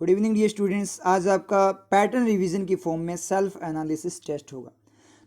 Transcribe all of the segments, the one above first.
Good evening dear students. आज आपका pattern revision की फॉर्म में सेल्फ एनालिसिस टेस्ट होगा।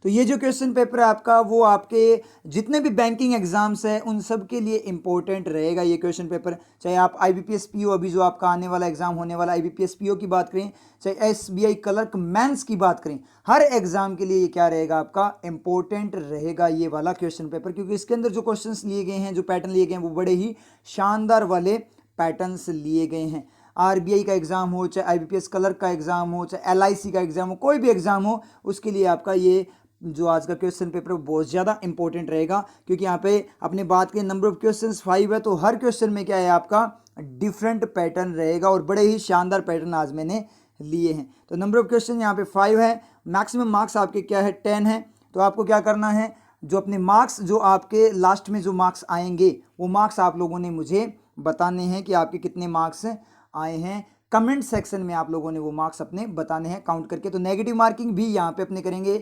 तो ये जो क्वेश्चन पेपर है आपका, वो आपके जितने भी बैंकिंग एग्जाम्स हैं उन सब के लिए इंपॉर्टेंट रहेगा ये क्वेश्चन पेपर। चाहे आप आईबीपीएस पीओ, अभी जो आपका आने वाला एग्जाम होने वाला आईबीपीएस पीओ की बात करें, चाहे एसबीआई क्लर्क मेंस की बात करें, हर एग्जाम के लिए ये क्या रहेगा, आपका इंपॉर्टेंट रहेगा ये वाला क्वेश्चन पेपर। क्योंकि इसके अंदर जो क्वेश्चन लिए गए हैं, जो पैटर्न लिए गए हैं, वो बड़े ही शानदार वाले पैटर्न्स लिए गए हैं। आरबीआई का एग्जाम हो, चाहे आईबीपीएस क्लर्क का एग्जाम हो, चाहे एलआईसी का एग्जाम हो, कोई भी एग्जाम हो, उसके लिए आपका ये जो आज का क्वेश्चन पेपर बहुत ज़्यादा इंपॉर्टेंट रहेगा। क्योंकि यहाँ पे अपने बात के नंबर ऑफ क्वेश्चंस 5 है, तो हर क्वेश्चन में क्या है, आपका डिफरेंट पैटर्न रहेगा और बड़े ही शानदार पैटर्न आज मैंने लिए हैं। तो नंबर ऑफ क्वेश्चन यहाँ पे 5 है, मैक्सिमम मार्क्स आपके क्या है 10 है। तो आपको क्या करना है, जो अपने मार्क्स, जो आपके लास्ट में जो मार्क्स आएंगे, वो मार्क्स आप लोगों ने मुझे बताने हैं कि आपके कितने मार्क्स आए हैं। कमेंट सेक्शन में आप लोगों ने वो मार्क्स अपने बताने हैं काउंट करके। तो नेगेटिव मार्किंग भी यहाँ पे अपने करेंगे,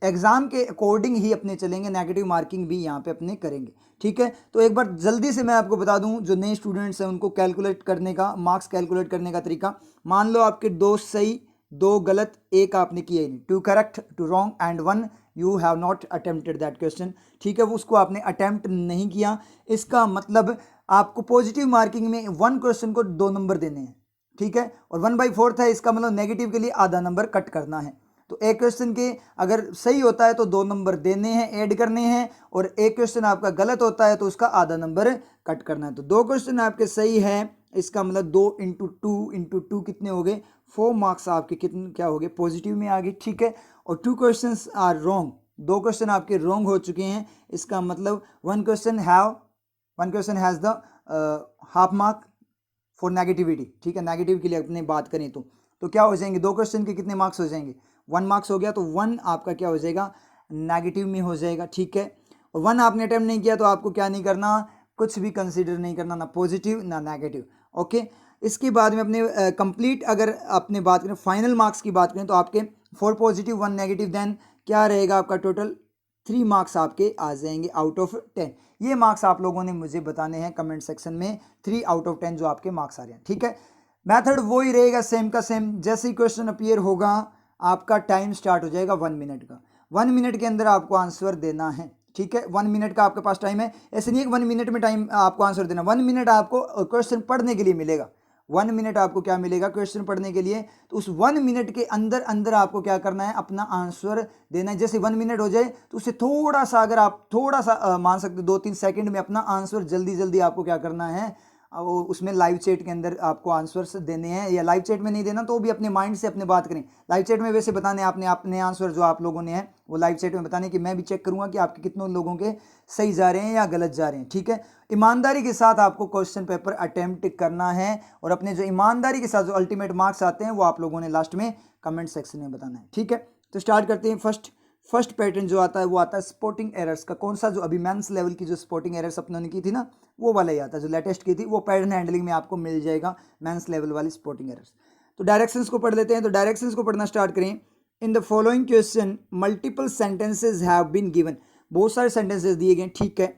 एग्जाम के अकॉर्डिंग ही अपने चलेंगे, नेगेटिव मार्किंग भी यहाँ पे अपने करेंगे, ठीक है। तो एक बार जल्दी से मैं आपको बता दूं, जो नए स्टूडेंट्स हैं उनको कैलकुलेट करने का, मार्क्स कैलकुलेट करने का तरीका। मान लो आपके 2 सही 2 गलत, एक आपने किया ही नहीं, 2 correct 2 wrong and 1 you have not attempted that question, ठीक है। वो उसको आपने अटेम्प्ट नहीं किया, इसका मतलब आपको पॉजिटिव मार्किंग में 1 क्वेश्चन को 2 नंबर देने हैं, ठीक है। और 1/4 है, इसका मतलब नेगेटिव के लिए आधा नंबर कट करना है। तो एक क्वेश्चन के अगर सही होता है तो 2 नंबर देने हैं, ऐड करने हैं, और एक क्वेश्चन आपका गलत होता है तो उसका आधा नंबर कट करना है। तो 2 क्वेश्चन आपके सही है, इसका मतलब 2 इंटू टू कितने हो गए, 4 मार्क्स आपके कितने क्या हो गए, पॉजिटिव में आ गए, ठीक है। और 2 क्वेश्चन आर रॉन्ग, 2 क्वेश्चन आपके रॉन्ग हो चुके हैं, इसका मतलब 1 question has the half mark for negativity, ठीक है। नेगेटिव के लिए अपने बात करें तो क्या हो जाएंगे, 2 क्वेश्चन के कितने मार्क्स हो जाएंगे, 1 मार्क्स हो गया, तो 1 आपका क्या हो जाएगा, नेगेटिव में हो जाएगा, ठीक है। और 1 आपने अटेम्प्ट नहीं किया तो आपको क्या नहीं करना, कुछ भी कंसीडर नहीं करना, ना पॉजिटिव ना नेगेटिव, ओके। इसके बाद में अपने कंप्लीट अगर अपने बात करें, फाइनल मार्क्स की बात करें, तो आपके 4 पॉजिटिव 1 नेगेटिव, देन क्या रहेगा आपका टोटल 3 मार्क्स आपके आ जाएंगे आउट ऑफ 10। ये मार्क्स आप लोगों ने मुझे बताने हैं कमेंट सेक्शन में, 3 आउट ऑफ 10 जो आपके मार्क्स आ रहे हैं, ठीक है। मेथड वो ही रहेगा, सेम का सेम। जैसे ही क्वेश्चन अपीयर होगा, आपका टाइम स्टार्ट हो जाएगा 1 मिनट का। 1 मिनट के अंदर आपको आंसर देना है, ठीक है। 1 मिनट का आपके पास टाइम है, ऐसे नहीं है कि 1 मिनट में टाइम आपको आंसर देना, 1 मिनट आपको क्वेश्चन पढ़ने के लिए मिलेगा। 1 मिनट आपको क्या मिलेगा, क्वेश्चन पढ़ने के लिए। तो उस 1 मिनट के अंदर अंदर आपको क्या करना है, अपना आंसर देना है। जैसे 1 मिनट हो जाए तो उससे थोड़ा सा, अगर आप थोड़ा सा मान सकते 2-3 सेकंड में अपना आंसर जल्दी जल्दी आपको क्या करना है, उसमें लाइव चैट के अंदर आपको आंसर्स देने हैं। या लाइव चैट में नहीं देना तो भी अपने माइंड से अपने बात करें। लाइव चैट में वैसे बताने आपने अपने आंसर जो आप लोगों ने हैं वो लाइव चैट में बताने, कि मैं भी चेक करूंगा कि आपके कितने लोगों के सही जा रहे हैं या गलत जा रहे हैं, ठीक है। ईमानदारी के साथ आपको क्वेश्चन पेपर अटेम्प्ट करना है, और अपने जो ईमानदारी के साथ जो अल्टीमेट मार्क्स आते हैं वो आप लोगों ने लास्ट में कमेंट सेक्शन में बताना है, ठीक है। तो स्टार्ट करते हैं। फर्स्ट पैटर्न जो आता है वो आता है स्पॉटिंग एरर्स का। कौन सा, जो अभी मेंस लेवल की जो स्पॉटिंग एरर्स अपनों ने की थी ना, वो वाला ही आता है, जो लेटेस्ट की थी, वो पैटर्न हैंडलिंग में आपको मिल जाएगा, मेंस लेवल वाली स्पॉटिंग एरर्स। तो डायरेक्शंस को पढ़ लेते हैं। तो डायरेक्शंस को पढ़ना स्टार्ट करें। In the following question multiple sentences have been given, बहुत सारे सेंटेंसेस दिए गए, ठीक है।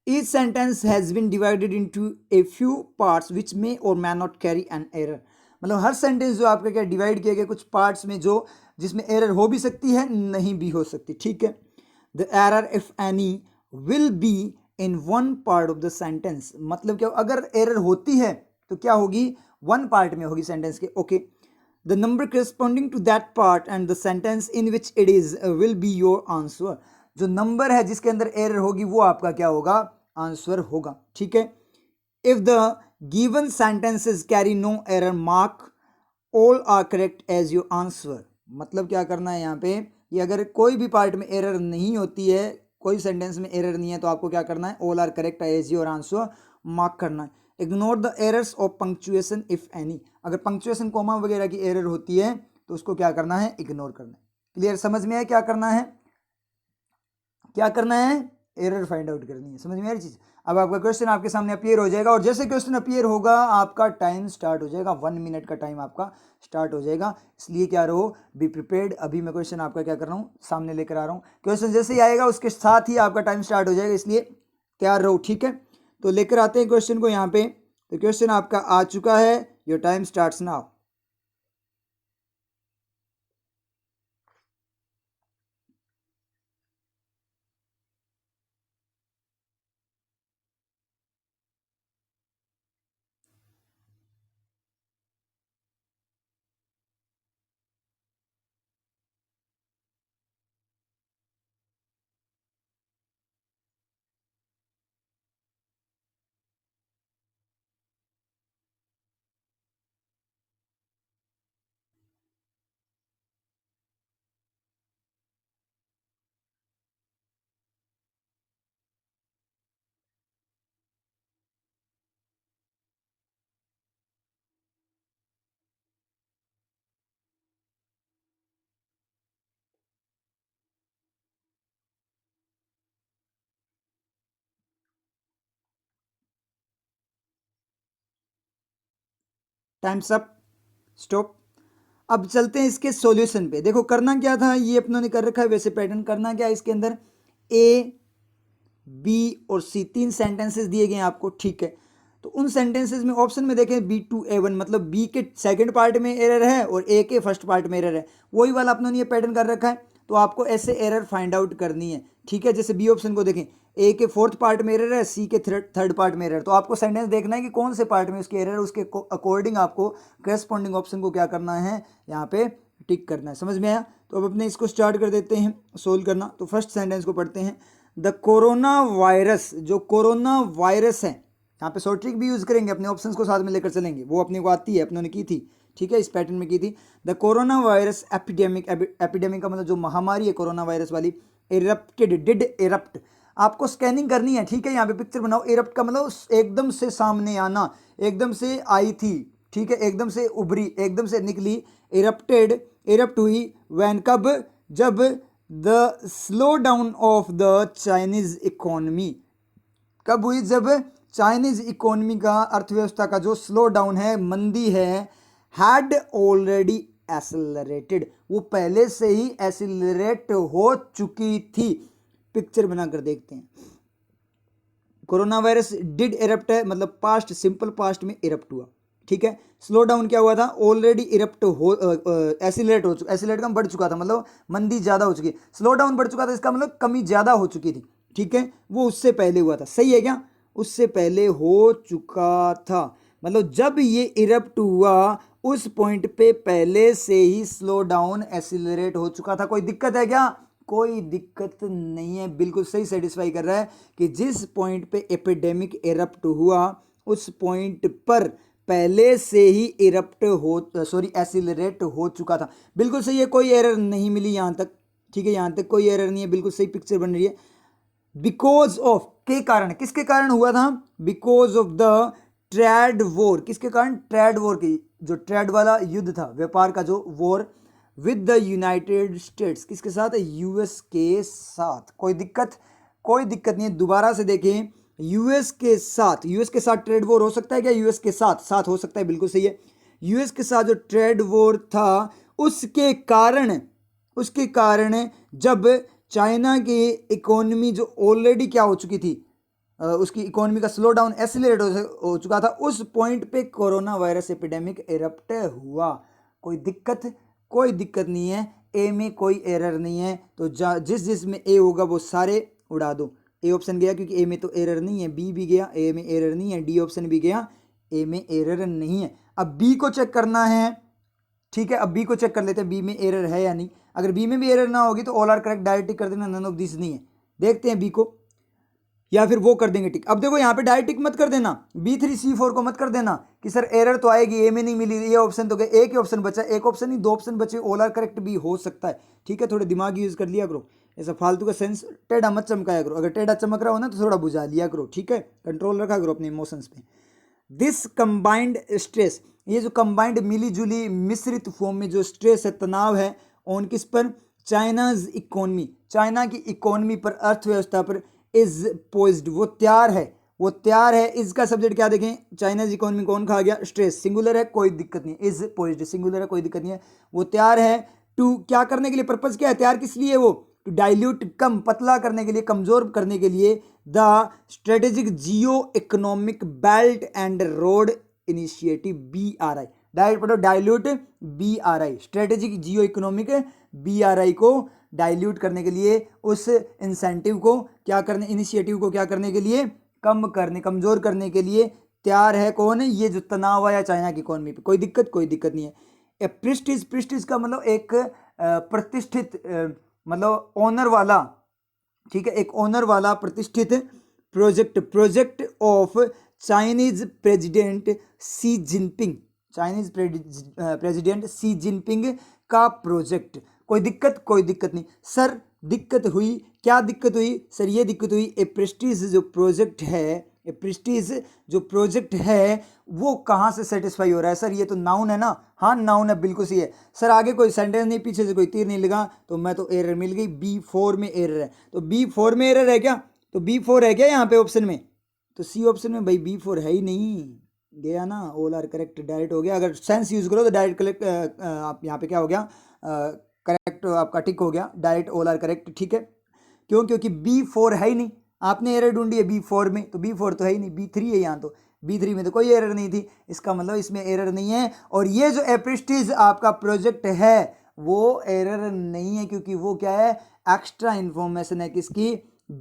Each sentence has been divided into a few parts which may और may not carry an error. मतलब हर सेंटेंस जो आपका क्या डिवाइड किए गए कुछ पार्ट्स में, जो जिसमें एरर हो भी सकती है, नहीं भी हो सकती, ठीक है। The error if any will be in 1 part of the sentence. मतलब क्या, अगर एरर होती है तो क्या होगी, 1 पार्ट में होगी सेंटेंस के, okay. The number corresponding to that part and the sentence in which it is will be your answer. जो नंबर है जिसके अंदर एरर होगी वो आपका क्या होगा, आंसर होगा, ठीक है। If the given sentences carry no error mark all are correct as your answer. मतलब क्या करना है यहाँ पे, ये अगर कोई भी पार्ट में एरर नहीं होती है, कोई सेंटेंस में एरर नहीं है, तो आपको क्या करना है, all are correct as your answer mark करना है। Ignore the errors of punctuation if any. अगर पंक्चुएशन कोमा वगैरह की एरर होती है तो उसको क्या करना है, इग्नोर करना है। क्लियर, समझ में आया क्या करना है, क्या करना है, एरर फाइंड आउट करनी है। समझ में आ रही चीज। अब आपका क्वेश्चन आपके सामने अपीयर हो जाएगा, और जैसे क्वेश्चन अपीयर होगा आपका टाइम स्टार्ट हो जाएगा, 1 मिनट का टाइम आपका स्टार्ट हो जाएगा। इसलिए क्या रहो, बी प्रिपेयर्ड। अभी मैं क्वेश्चन आपका क्या कर रहा हूँ, सामने लेकर आ रहा हूँ। क्वेश्चन जैसे ही आएगा उसके साथ ही आपका टाइम स्टार्ट हो जाएगा, इसलिए तैयार रहो, ठीक है। तो लेकर आते हैं क्वेश्चन को यहाँ पे। तो क्वेश्चन आपका आ चुका है, your time starts now. Times up, stop. अब चलते हैं इसके सॉल्यूशन पे। देखो करना क्या था, ये अपनों ने कर रखा है वैसे पैटर्न। करना क्या है, इसके अंदर ए, बी और सी 3 सेंटेंसेस दिए गए हैं आपको, ठीक है। तो उन सेंटेंसेस में ऑप्शन में देखें B2A1, मतलब बी के सेकंड पार्ट में एरर है और ए के फर्स्ट पार्ट में एरर है, वही वाला अपनों ने ये पैटर्न कर रखा है। तो आपको ऐसे एरर फाइंड आउट करनी है, ठीक है। जैसे बी ऑप्शन को देखें, ए के फोर्थ पार्ट में एरर है, सी के थर्ड पार्ट में एरर। तो आपको सेंटेंस देखना है कि कौन से पार्ट में उसके एरर है, उसके अकॉर्डिंग आपको करेस्पॉन्डिंग ऑप्शन को क्या करना है, यहाँ पे टिक करना है। समझ में आया? तो अब अपने इसको स्टार्ट कर देते हैं सोल्व करना। तो फर्स्ट सेंटेंस को पढ़ते हैं। द कोरोना वायरस, जो कोरोना वायरस है, यहाँ पे शॉर्ट ट्रिक भी यूज करेंगे, अपने ऑप्शंस को साथ में लेकर चलेंगे, वो अपने को आती है, अपनों ने की थी, ठीक है, इस पैटर्न में की थी। The corona virus epidemic, epidemic का मतलब जो महामारी है कोरोना वायरस वाली, इरप्टेड, डिड इरप्ट। आपको स्कैनिंग करनी है, ठीक है। यहाँ पे पिक्चर बनाओ। इरप्ट का मतलब एकदम से सामने आना, एकदम से आई थी, ठीक है, एकदम से उभरी, एकदम से निकली। इरप्टेड, इरप्ट हुई, वैन, कब, जब the slow down of the Chinese economy, कब हुई, जब चाइनीज इकोनॉमी का, अर्थव्यवस्था का जो स्लो डाउन है, मंदी है, हैड ऑलरेडी एसिलरेटेड, वो पहले से ही एसिलरेट हो चुकी थी। पिक्चर बनाकर देखते हैं। कोरोना वायरस डिड इरप्ट है, मतलब पास्ट, सिंपल पास्ट में इरप्ट हुआ, ठीक है। स्लो डाउन क्या हुआ था, ऑलरेडी इरप्ट हो, एसिलेट हो चुका, एसिलेट का बढ़ चुका था, मतलब मंदी ज्यादा हो चुकी। स्लो डाउन बढ़ चुका था, इसका मतलब कमी ज्यादा हो चुकी थी, ठीक है। वो उससे पहले हुआ था, सही है क्या, उससे पहले हो चुका था, मतलब जब ये इरप्ट हुआ उस पॉइंट पे पहले से ही स्लो डाउन एसिलरेट हो चुका था। कोई दिक्कत है क्या? कोई दिक्कत नहीं है, बिल्कुल सही सेटिस्फाई कर रहा है कि जिस पॉइंट पे एपिडेमिक इरप्ट हुआ उस पॉइंट पर पहले से ही इरप्ट हो, सॉरी, एसिलरेट हो चुका था। बिल्कुल सही है, कोई एरर नहीं मिली यहां तक, ठीक है, यहां तक कोई एरर नहीं है, बिल्कुल सही पिक्चर बन रही है। बिकॉज ऑफ, के कारण, किसके कारण हुआ था, because of the trade war, किसके कारण, ट्रेड वॉर की, जो ट्रेड वाला युद्ध था, व्यापार का जो war, with the United states, किसके साथ, यूएस के साथ। कोई दिक्कत, कोई दिक्कत नहीं है। दोबारा से देखें, यूएस के साथ, यूएस के साथ ट्रेड वॉर हो सकता है क्या, यूएस के साथ, साथ हो सकता है, बिल्कुल सही है। यूएस के साथ जो ट्रेड वॉर था उसके कारण, उसके कारण जब चाइना की इकोनॉमी जो ऑलरेडी क्या हो चुकी थी, उसकी इकोनॉमी का स्लो डाउन एसिलेट हो चुका था, उस पॉइंट पे कोरोना वायरस एपिडेमिक इरप्ट हुआ। कोई दिक्कत, कोई दिक्कत नहीं है, ए में कोई एरर नहीं है। तो जिस जिस में ए होगा वो सारे उड़ा दो। ए ऑप्शन गया क्योंकि ए में तो एरर नहीं है, बी भी गया, ए में एरर नहीं है, डी ऑप्शन भी गया, ए में एरर नहीं है। अब बी को चेक करना है, ठीक है। अब बी को चेक कर लेते हैं, बी में एरर है या नहीं। अगर बी में भी एरर ना होगी तो ऑल आर करेक्ट डायरेक्ट टिक कर देना, नन ऑफ दिस नहीं है। देखते हैं बी को, या फिर वो कर देंगे टिक। अब देखो यहाँ पे डायरेक्ट टिक मत कर देना, B3C4 को मत कर देना कि सर एरर तो आएगी, ए में नहीं मिली, ये ऑप्शन तो गए, एक ही ऑप्शन बचा, एक ऑप्शन नहीं, 2 ऑप्शन बचे, ऑल आर करेक्ट भी हो सकता है, ठीक है। थोड़े दिमाग यूज कर लिया करो, ऐसा फालतू का सेंस टेढ़ा मत चमकाया करो। अगर टेढ़ा चमक रहा हो ना तो थोड़ा बुझा लिया करो, ठीक है, कंट्रोल रखा करो अपने इमोशंस पे। दिस कंबाइंड स्ट्रेस, ये जो कंबाइंड मिली जुली मिश्रित फॉर्म में जो स्ट्रेस है, तनाव है, ऑन किस पर, चाइनाज इकोनॉमी, चाइना की इकोनॉमी पर, अर्थव्यवस्था पर, इज पोइज्ड, वो तैयार है, वो तैयार है। इसका सब्जेक्ट क्या देखें, चाइनाज इकोनॉमी, कौन खा गया, स्ट्रेस, सिंगुलर है, कोई दिक्कत नहीं, इज पोइज्ड सिंगुलर है, कोई दिक्कत नहीं है। वो तैयार है टू, क्या करने के लिए, पर्पज क्या है, तैयार किस लिए, वो टू डाइल्यूट, कम, पतला करने के लिए, कमजोर करने के लिए, the strategic geo economic belt and road initiative, BRI, direct पढ़ो, dilute BRI, strategic geo economic BRI को डाइल्यूट करने के लिए, उस इंसेंटिव को क्या करने, इनिशिएटिव को क्या करने के लिए, कम करने, कमजोर करने के लिए तैयार है कौन, ये जो तनाव आया चाइना की इकोनॉमी पे। कोई दिक्कत नहीं है। ए प्रेस्टीज का मतलब एक प्रतिष्ठित, मतलब ऑनर वाला, ठीक है, एक ऑनर वाला प्रतिष्ठित project of Chinese president C Jinping, Chinese president C Jinping का प्रोजेक्ट। कोई दिक्कत नहीं सर। दिक्कत हुई, क्या दिक्कत हुई सर? ये दिक्कत हुई, ए प्रेस्टीज जो प्रोजेक्ट है, ए प्रेस्टीज जो प्रोजेक्ट है वो कहाँ से सेटिस्फाई हो रहा है सर? ये तो नाउन है ना? हाँ नाउन है, बिल्कुल सही है सर। आगे कोई सेंटेंस नहीं, पीछे से कोई तीर नहीं लगा, तो मैं तो एरर मिल गई, B4 में एरर है। तो B4 में एरर है क्या? तो B4 है क्या यहाँ पे ऑप्शन में? तो सी ऑप्शन में भाई B4 है ही नहीं, गया ना, ऑल आर करेक्ट, डायरेक्ट हो गया। अगर सेंस यूज करो तो डायरेक्ट करेक्ट, आप यहाँ पे क्या हो गया, करेक्ट आपका टिक हो गया, डायरेक्ट ऑल आर करेक्ट, ठीक है। क्यों? क्योंकि B4 है ही नहीं, आपने एरर ढूंढी है B4 में, तो B4 तो है ही नहीं, B3 है यहाँ। तो B3 में तो कोई एरर नहीं थी, इसका मतलब इसमें एरर नहीं है। और ये जो एप्रेस्टीज आपका प्रोजेक्ट है वो एरर नहीं है, क्योंकि वो क्या है, एक्स्ट्रा इंफॉर्मेशन है किसकी,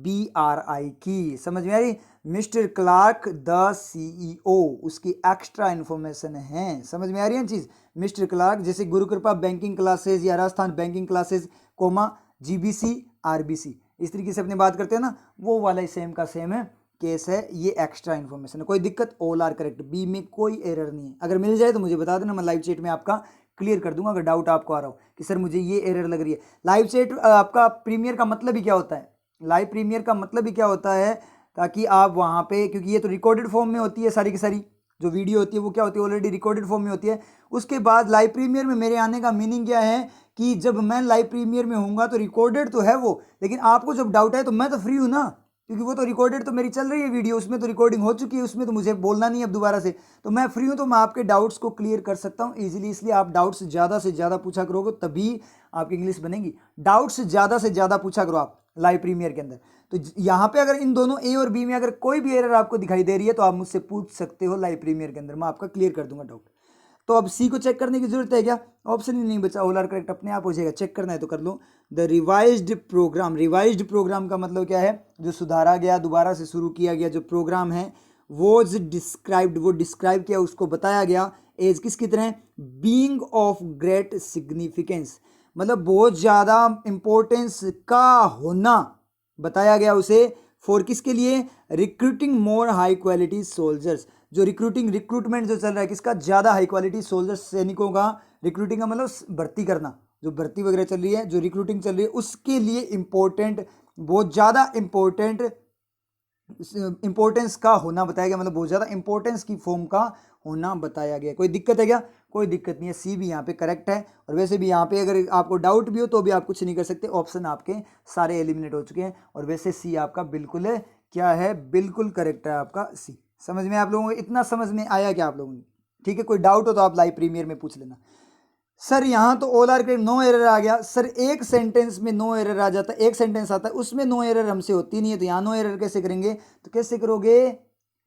BRI की। समझ में आ रही? मिस्टर क्लार्क द CEO, उसकी एक्स्ट्रा इंफॉर्मेशन है। समझ में आ रही है चीज? मिस्टर क्लार्क, जैसे गुरुकृपा बैंकिंग क्लासेस या Rajasthan banking classes, comma GBC RBC, इस तरीके से अपनी बात करते हैं ना, वो वाला ही सेम का सेम है केस है। ये एक्स्ट्रा इन्फॉर्मेशन है, कोई दिक्कत, ऑल आर करेक्ट, बी में कोई एरर नहीं है। अगर मिल जाए तो मुझे बता देना, मैं लाइव चैट में आपका क्लियर कर दूंगा। अगर डाउट आपको आ रहा हो कि सर मुझे ये एरर लग रही है, लाइव चैट आपका प्रीमियर का मतलब ही क्या होता है, लाइव प्रीमियर का मतलब ही क्या होता है, ताकि आप वहाँ पे, क्योंकि ये तो रिकॉर्डेड फॉर्म में होती है, सारी की सारी जो वीडियो होती है वो क्या होती है, ऑलरेडी रिकॉर्डेड फॉर्म में होती है। उसके बाद लाइव प्रीमियर में मेरे आने का मीनिंग क्या है कि जब मैं लाइव प्रीमियर में हूँगा तो रिकॉर्डेड तो है वो, लेकिन आपको जब डाउट है तो मैं तो फ्री हूँ ना, क्योंकि वो तो रिकॉर्डेड तो मेरी चल रही है वीडियो, उसमें तो रिकॉर्डिंग हो चुकी है, उसमें तो मुझे बोलना नहीं है अब दोबारा से, तो मैं फ्री हूँ, तो मैं आपके डाउट्स को क्लियर कर सकता हूँ ईजिली। इसलिए आप डाउट्स ज़्यादा से ज़्यादा पूछा करोगे, तभी आपकी इंग्लिश बनेगी। डाउट्स ज़्यादा से ज़्यादा पूछा करो आप लाइव प्रीमियर के अंदर। तो यहाँ पे अगर इन दोनों ए और बी में अगर कोई भी एरर आपको दिखाई दे रही है तो आप मुझसे पूछ सकते हो लाइव प्रीमियर के अंदर, मैं आपका क्लियर कर दूंगा डाउट। तो अब सी को चेक करने की जरूरत है क्या? ऑप्शन ही नहीं बचा, ऑल आर करेक्ट अपने आप हो जाएगा। चेक करना है तो कर लो। The revised programme, revised programme का मतलब क्या है, जो सुधारा गया, दोबारा से शुरू किया गया जो प्रोग्राम है, वॉज डिस्क्राइब्ड, वो डिस्क्राइब किया, उसको बताया गया एज किसकी तरह, बीइंग ऑफ ग्रेट सिग्निफिकेंस, मतलब बहुत ज़्यादा इंपॉर्टेंस का होना बताया गया उसे। फॉर किसके लिए, रिक्रूटिंग मोर हाई क्वालिटी सोल्जर्स, जो रिक्रूटमेंट जो चल रहा है किसका, ज़्यादा हाई क्वालिटी सोल्जर्स, सैनिकों का। रिक्रूटिंग का मतलब भर्ती करना, जो भर्ती वगैरह चल रही है, जो रिक्रूटिंग चल रही है उसके लिए इंपॉर्टेंट, बहुत ज़्यादा इंपॉर्टेंस का होना बताया गया, मतलब बहुत ज़्यादा इंपॉर्टेंस की फॉर्म का होना बताया गया। कोई दिक्कत है क्या? कोई दिक्कत नहीं है, सी भी यहाँ पे करेक्ट है। और वैसे भी यहाँ पे अगर आपको डाउट भी हो तो भी आप कुछ नहीं कर सकते, ऑप्शन आपके सारे एलिमिनेट हो चुके हैं। और वैसे सी आपका बिल्कुल है, क्या है, बिल्कुल करेक्ट है आपका सी। समझ में आप लोगों को, इतना समझ में आया क्या आप लोगों को? ठीक है, कोई डाउट हो तो आप लाइव प्रीमियर में पूछ लेना। सर यहाँ तो all are correct, no error आ गया। सर एक सेंटेंस में नो एरर आ जाता है, एक सेंटेंस आता है उसमें नो एरर हमसे होती नहीं है, तो यहाँ नो एरर कैसे करेंगे? तो कैसे करोगे,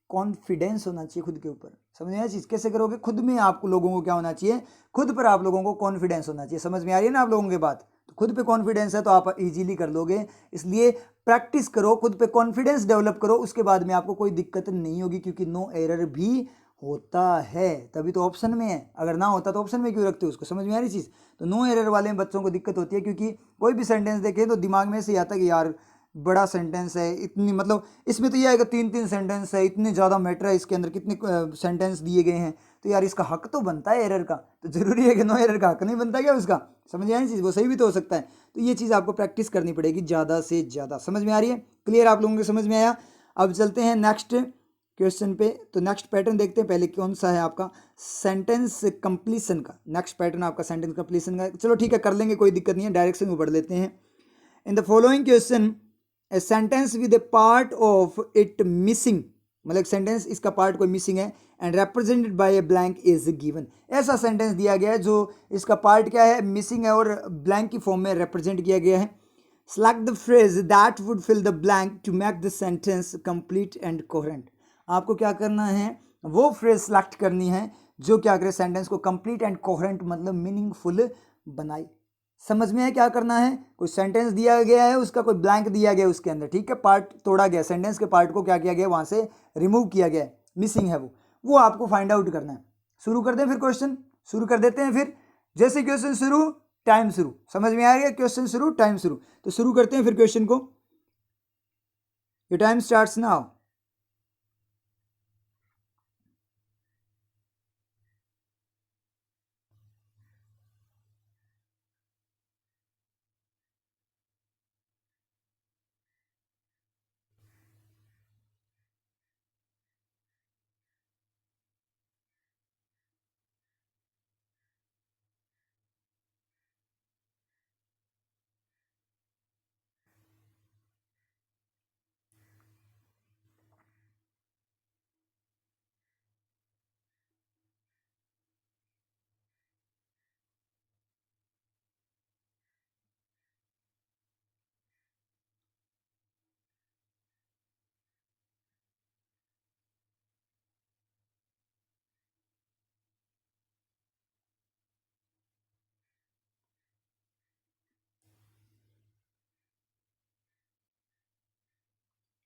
कॉन्फिडेंस होना चाहिए खुद के ऊपर। समझ में आया चीज? कैसे करोगे, खुद में आपको लोगों को क्या होना चाहिए, खुद पर आप लोगों को कॉन्फिडेंस होना चाहिए। समझ में आ रही है ना आप लोगों की बात? तो खुद पे कॉन्फिडेंस है तो आप इजीली कर लोगे। इसलिए प्रैक्टिस करो, खुद पे कॉन्फिडेंस डेवलप करो, उसके बाद में आपको कोई दिक्कत नहीं होगी, क्योंकि नो एरर भी होता है, तभी तो ऑप्शन में है। अगर ना होता तो ऑप्शन में क्यों रखते हो उसको? समझ में आ रही चीज़? तो नो एरर वाले बच्चों को दिक्कत होती है, क्योंकि कोई भी सेंटेंस देखें तो दिमाग में से आता है कि यार बड़ा सेंटेंस है, इतनी मतलब इसमें तो ये आएगा 3 सेंटेंस है, इतने ज़्यादा मैटर है इसके अंदर, कितने सेंटेंस दिए गए हैं, तो यार इसका हक तो बनता है एरर का, तो जरूरी है कि नो एरर का हक नहीं बनता क्या उसका? समझ में आ रही चीज़? वो सही भी तो हो सकता है। तो ये चीज़ आपको प्रैक्टिस करनी पड़ेगी ज़्यादा से ज़्यादा। समझ में आ रही है? क्लियर आप लोगों को समझ में आया? अब चलते हैं नेक्स्ट क्वेश्चन पे। तो नेक्स्ट पैटर्न देखते हैं, पहले कौन सा है आपका, सेंटेंस कंप्लीशन का। नेक्स्ट पैटर्न आपका सेंटेंस कंप्लीशन का, चलो ठीक है कर लेंगे, कोई दिक्कत नहीं है, डायरेक्शन में पढ़ लेते हैं। In the following question a sentence with A part of it missing, मतलब सेंटेंस इसका पार्ट कोई मिसिंग है, and represented by a blank is given. ऐसा सेंटेंस दिया गया है जो इसका पार्ट क्या है, मिसिंग है, और ब्लैंक की फॉर्म में रिप्रेजेंट किया गया है। Select the phrase that would fill the blank to make the sentence complete and coherent. आपको क्या करना है, वो फ्रेज सेलेक्ट करनी है जो क्या करे, सेंटेंस को कंप्लीट एंड कोहेरेंट मतलब मीनिंगफुल बनाए। समझ में है क्या करना है? कोई सेंटेंस दिया गया है, उसका कोई ब्लैंक दिया गया है उसके अंदर, ठीक है, पार्ट तोड़ा गया, सेंटेंस के पार्ट को क्या किया गया, वहां से रिमूव किया गया है, मिसिंग है वो आपको फाइंड आउट करना है। शुरू कर दें फिर, क्वेश्चन शुरू कर देते हैं फिर। जैसे क्वेश्चन शुरू टाइम शुरू, समझ में आ गया? क्वेश्चन शुरू टाइम शुरू, तो शुरू करते हैं फिर क्वेश्चन को। Your time starts now.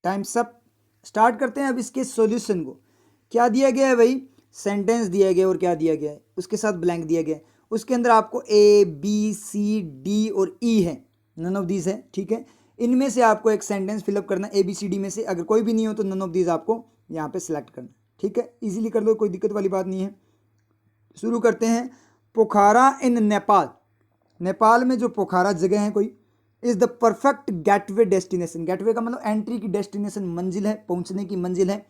Time सब स्टार्ट करते हैं अब इसके सॉल्यूशन को। क्या दिया गया है भाई? सेंटेंस दिया गया और क्या दिया गया है उसके साथ ब्लैंक दिया गया है। उसके अंदर आपको ए बी सी डी और ई है, नन ऑफ दीज है, ठीक है। इनमें से आपको एक सेंटेंस फिलअप करना है ए बी सी डी में से, अगर कोई भी नहीं हो तो नन ऑफ दीज आपको यहाँ पे सिलेक्ट करना, ठीक है। इजीली कर लो, कोई दिक्कत वाली बात नहीं है। शुरू करते हैं। पोखरा इन नेपाल, नेपाल में जो पोखरा जगह है कोई, is the perfect gateway destination. Gateway का मतलब एंट्री की डेस्टिनेशन, मंजिल है, पहुंचने की मंजिल है।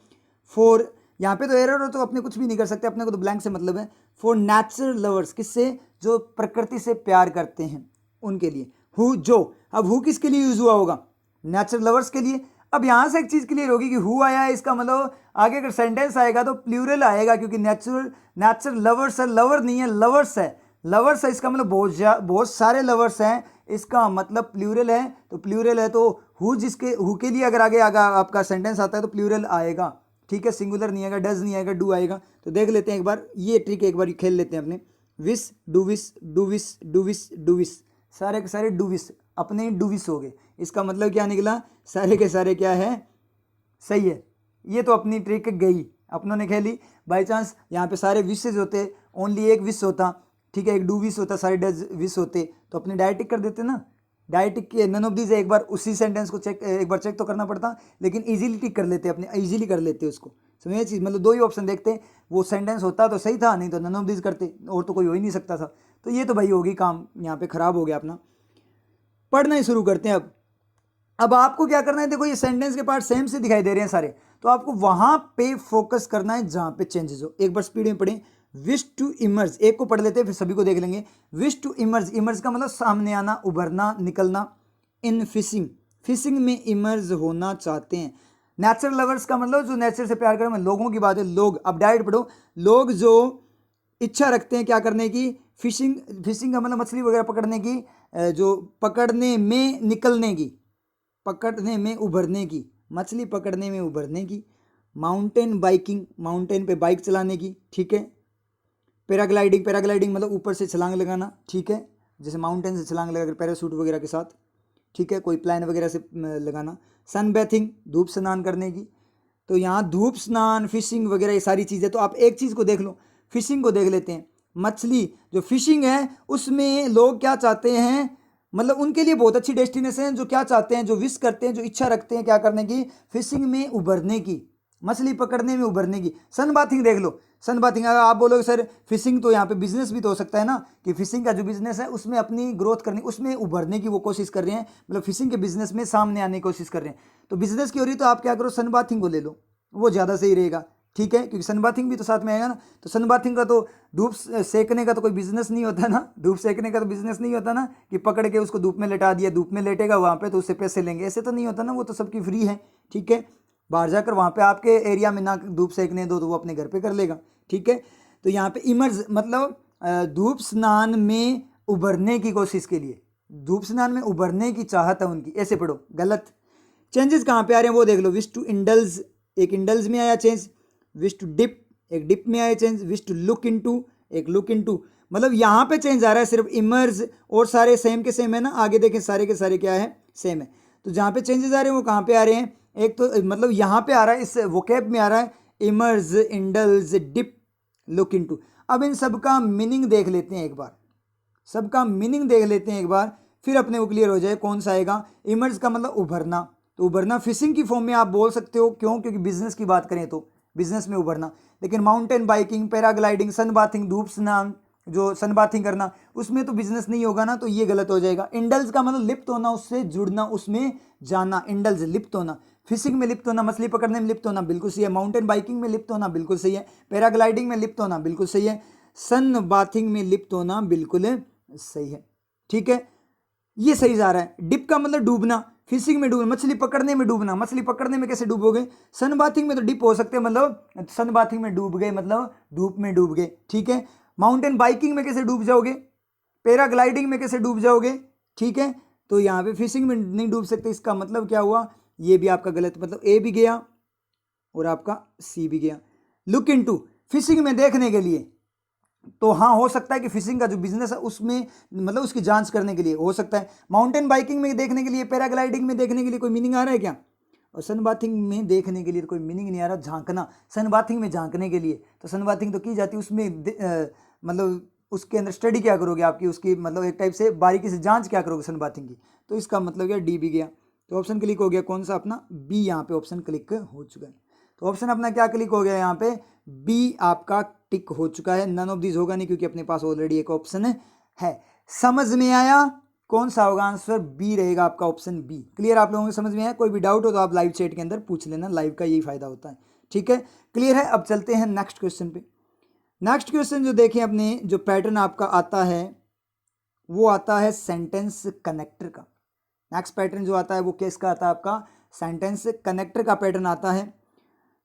फॉर, यहाँ पे तो एरर हो तो अपने कुछ भी नहीं कर सकते, अपने को तो ब्लैंक से मतलब है। फॉर नेचुरल लवर्स, किससे? जो प्रकृति से प्यार करते हैं उनके लिए। हु, जो, अब हु किसके लिए यूज हुआ होगा? नेचुरल लवर्स के लिए। अब यहां से एक चीज क्लियर होगी कि हु आया है, इसका मतलब आगे अगर सेंटेंस आएगा तो प्लूरल आएगा, क्योंकि नेचुरल लवर्स है, लवर नहीं है, लवर्स है। लवर्स है इसका मतलब बहुत सारे लवर्स हैं, इसका मतलब प्लूरल है। तो प्लूरल है तो हु, जिसके हु के लिए अगर आगे आपका सेंटेंस आता है तो प्लूरल आएगा, ठीक है। सिंगुलर नहीं आएगा, डज नहीं आएगा, डू आएगा। तो देख लेते हैं एक बार ये ट्रिक, एक बार खेल लेते हैं अपने। Wish, do wish, do wish, do wish, do wish, सारे के सारे डू विश अपने डू विश हो गए। इसका मतलब क्या निकला? सारे के सारे क्या है? सही है। ये तो अपनी ट्रिक गई, अपनों ने खेली। बाई चांस यहाँ पे सारे विशेज होते, ओनली एक विश होता, ठीक है, एक डू विश होता, सारे डज विश होते, तो अपने डायटिक कर देते ना। डायटिक के नन ऑफ दीज एक बार उसी सेंटेंस को चेक, एक बार चेक तो करना पड़ता, लेकिन इजीली टिक कर लेते, अपने इजीली कर लेते उसको। समझे चीज़? मतलब दो ही ऑप्शन देखते, वो सेंटेंस होता तो सही था, नहीं तो नन ऑफ दीज करते, और तो कोई हो ही नहीं सकता था। तो ये तो भाई होगी काम यहाँ पे खराब हो गया अपना। पढ़ना ही शुरू करते हैं अब आपको क्या करना है? देखो ये सेंटेंस के पार्ट सेम से दिखाई दे रहे हैं सारे, तो आपको वहां पे फोकस करना है जहां पे चेंजेस हो। एक बार स्पीड में पढ़ें। विश टू इमर्ज, एक को पढ़ लेते हैं फिर सभी को देख लेंगे। विश टू इमर्ज, इमर्ज का मतलब सामने आना, उभरना, निकलना। इन फिशिंग, फिशिंग में इमर्ज होना चाहते हैं। नेचुरल लवर्स का मतलब जो नेचर से प्यार करें, लोगों की बात है, लोग। अब डायरेक्ट पढ़ो। लोग जो इच्छा रखते हैं क्या करने की? फिशिंग, फिशिंग का मतलब मछली वगैरह पकड़ने की, जो पकड़ने में, निकलने की, पकड़ने में, उभरने की, मछली पकड़ने में, उभरने की। माउंटेन बाइकिंग, माउंटेन पे बाइक चलाने की, ठीक है। पैराग्लाइडिंग, पैराग्लाइडिंग मतलब ऊपर से छलांग लगाना, ठीक है, जैसे माउंटेन से छलांग लगाकर पैराशूट वगैरह के साथ, ठीक है, कोई प्लान वगैरह से लगाना। सन बैथिंग, धूप स्नान करने की। तो यहाँ धूप स्नान, फिशिंग वगैरह ये सारी चीज़ें। तो आप एक चीज़ को देख लो, फिशिंग को देख लेते हैं। मछली जो फिशिंग है उसमें लोग क्या चाहते हैं? मतलब उनके लिए बहुत अच्छी डेस्टिनेशन है, जो क्या चाहते हैं, जो विश करते हैं, जो इच्छा रखते हैं क्या करने की? फिशिंग में उभरने की, मछली पकड़ने में उभरने की। सन बाथिंग देख लो। सन बाथिंग, अगर आप बोलोगे सर फिशिंग तो यहाँ पे बिजनेस भी तो हो सकता है ना, कि फिशिंग का जो बिजनेस है उसमें अपनी ग्रोथ करनी, उसमें उभरने की वो कोशिश कर रहे हैं, मतलब फिशिंग के बिजनेस में सामने आने की कोशिश कर रहे हैं। तो बिजनेस की हो रही तो आप क्या करो? सन बाथिंग को ले लो, वो ज़्यादा सही रहेगा, ठीक है, क्योंकि सन बाथिंग भी तो साथ में आएगा ना। तो सन बाथिंग का तो धूप सेकने का तो कोई बिजनेस नहीं होता ना, धूप सेकने का तो बिजनेस नहीं होता ना, कि पकड़ के उसको धूप में लेटा दिया, धूप में लेटेगा वहाँ पे तो उससे पैसे लेंगे, ऐसे तो नहीं होता ना, वो तो सबकी फ्री है, ठीक है। बाहर जाकर वहाँ पे आपके एरिया में ना धूप सेकने दो तो वो अपने घर पे कर लेगा, ठीक है। तो यहाँ पे इमर्ज मतलब धूप स्नान में उभरने की कोशिश के लिए, धूप स्नान में उभरने की चाहत है उनकी, ऐसे पढ़ो। गलत। चेंजेस कहाँ पे आ रहे हैं वो देख लो। विश टू इंडल्ज, एक इंडल्ज में आया चेंज। विश टू डिप, एक डिप में आया change, wish to look into, एक लुक इनटू, मतलब यहाँ पे चेंज आ रहा है सिर्फ इमर्ज, और सारे सेम के सेम है ना, आगे देखें सारे के सारे क्या है, सेम है। तो जहाँ पे चेंजेस आ रहे हैं वो कहाँ पे आ रहे हैं, एक तो मतलब यहाँ पे आ रहा है, इस वोकैब में आ रहा है emerge, indulge, dip, look into. अब इन सब का मीनिंग देख लेते हैं एक बार, सबका मीनिंग देख लेते हैं एक बार, फिर अपने को क्लियर हो जाए कौन सा आएगा। इमर्ज का मतलब उभरना, तो उभरना फिशिंग की फॉर्म में आप बोल सकते हो, क्यों, क्योंकि बिजनेस की बात करें तो बिजनेस में उभरना। लेकिन माउंटेन बाइकिंग, पैराग्लाइडिंग, सन बाथिंग, धूप स्नान, जो सन बाथिंग करना, उसमें तो बिजनेस नहीं होगा ना, तो ये गलत हो जाएगा। इंडल्ज का मतलब लिप्त होना, उससे जुड़ना, उसमें जाना, इंडल्ज लिप्त होना। फिशिंग में लिप्त होना, मछली पकड़ने में लिप्त होना, बिल्कुल सही है। माउंटेन बाइकिंग में लिप्त होना, बिल्कुल सही है। पैराग्लाइडिंग में लिप्त होना, बिल्कुल सही है। सन बाथिंग में लिप्त होना, बिल्कुल सही है, ठीक है, ये सही जा रहा है। डिप का मतलब डूबना, फिशिंग में डूबना, मछली पकड़ने में डूबना, मछली पकड़ने में कैसे डूबोगे, सन बाथिंग में तो डिप हो सकते हैं, मतलब सन बाथिंग में डूब गए मतलब धूप में डूब गए, ठीक है। माउंटेन बाइकिंग में कैसे डूब जाओगे, पैराग्लाइडिंग में कैसे डूब जाओगे, ठीक है। तो यहाँ पे फिशिंग में नहीं डूब सकते, इसका मतलब क्या हुआ, ये भी आपका गलत, मतलब ए भी गया और आपका सी भी गया। लुक इनटू, फिशिंग में देखने के लिए, तो हाँ हो सकता है कि फिशिंग का जो बिजनेस है उसमें मतलब उसकी जांच करने के लिए हो सकता है। माउंटेन बाइकिंग में देखने के लिए, पैराग्लाइडिंग में देखने के लिए कोई मीनिंग आ रहा है क्या, और सन बाथिंग में देखने के लिए कोई मीनिंग नहीं आ रहा, झांकना, सन बाथिंग में झांकने के लिए, तो सन बाथिंग तो की जाती है उसमें मतलब उसके अंदर स्टडी क्या करोगे आपकी, उसकी मतलब एक टाइप से बारीकी से जांच क्या करोगे सन बाथिंग की, तो इसका मतलब क्या, डी भी गया। तो ऑप्शन क्लिक हो गया कौन सा अपना, बी, यहाँ पे ऑप्शन क्लिक हो चुका है। तो ऑप्शन अपना क्या क्लिक हो गया यहाँ पे, बी आपका टिक हो चुका है। नन ऑफ दिस होगा नहीं क्योंकि अपने पास ऑलरेडी एक ऑप्शन है। समझ में आया, कौन सा होगा आंसर, बी रहेगा आपका ऑप्शन बी। क्लियर, आप लोगों को समझ में आया, कोई भी डाउट हो तो आप लाइव चैट के अंदर पूछ लेना, लाइव का यही फायदा होता है, ठीक है, क्लियर है। अब चलते हैं नेक्स्ट क्वेश्चन पे। नेक्स्ट क्वेश्चन जो देखें अपने, जो पैटर्न आपका आता है वो आता है सेंटेंस कनेक्टर का। नेक्स्ट पैटर्न जो आता है वो किसका आता है, आपका सेंटेंस कनेक्टर का पैटर्न आता है।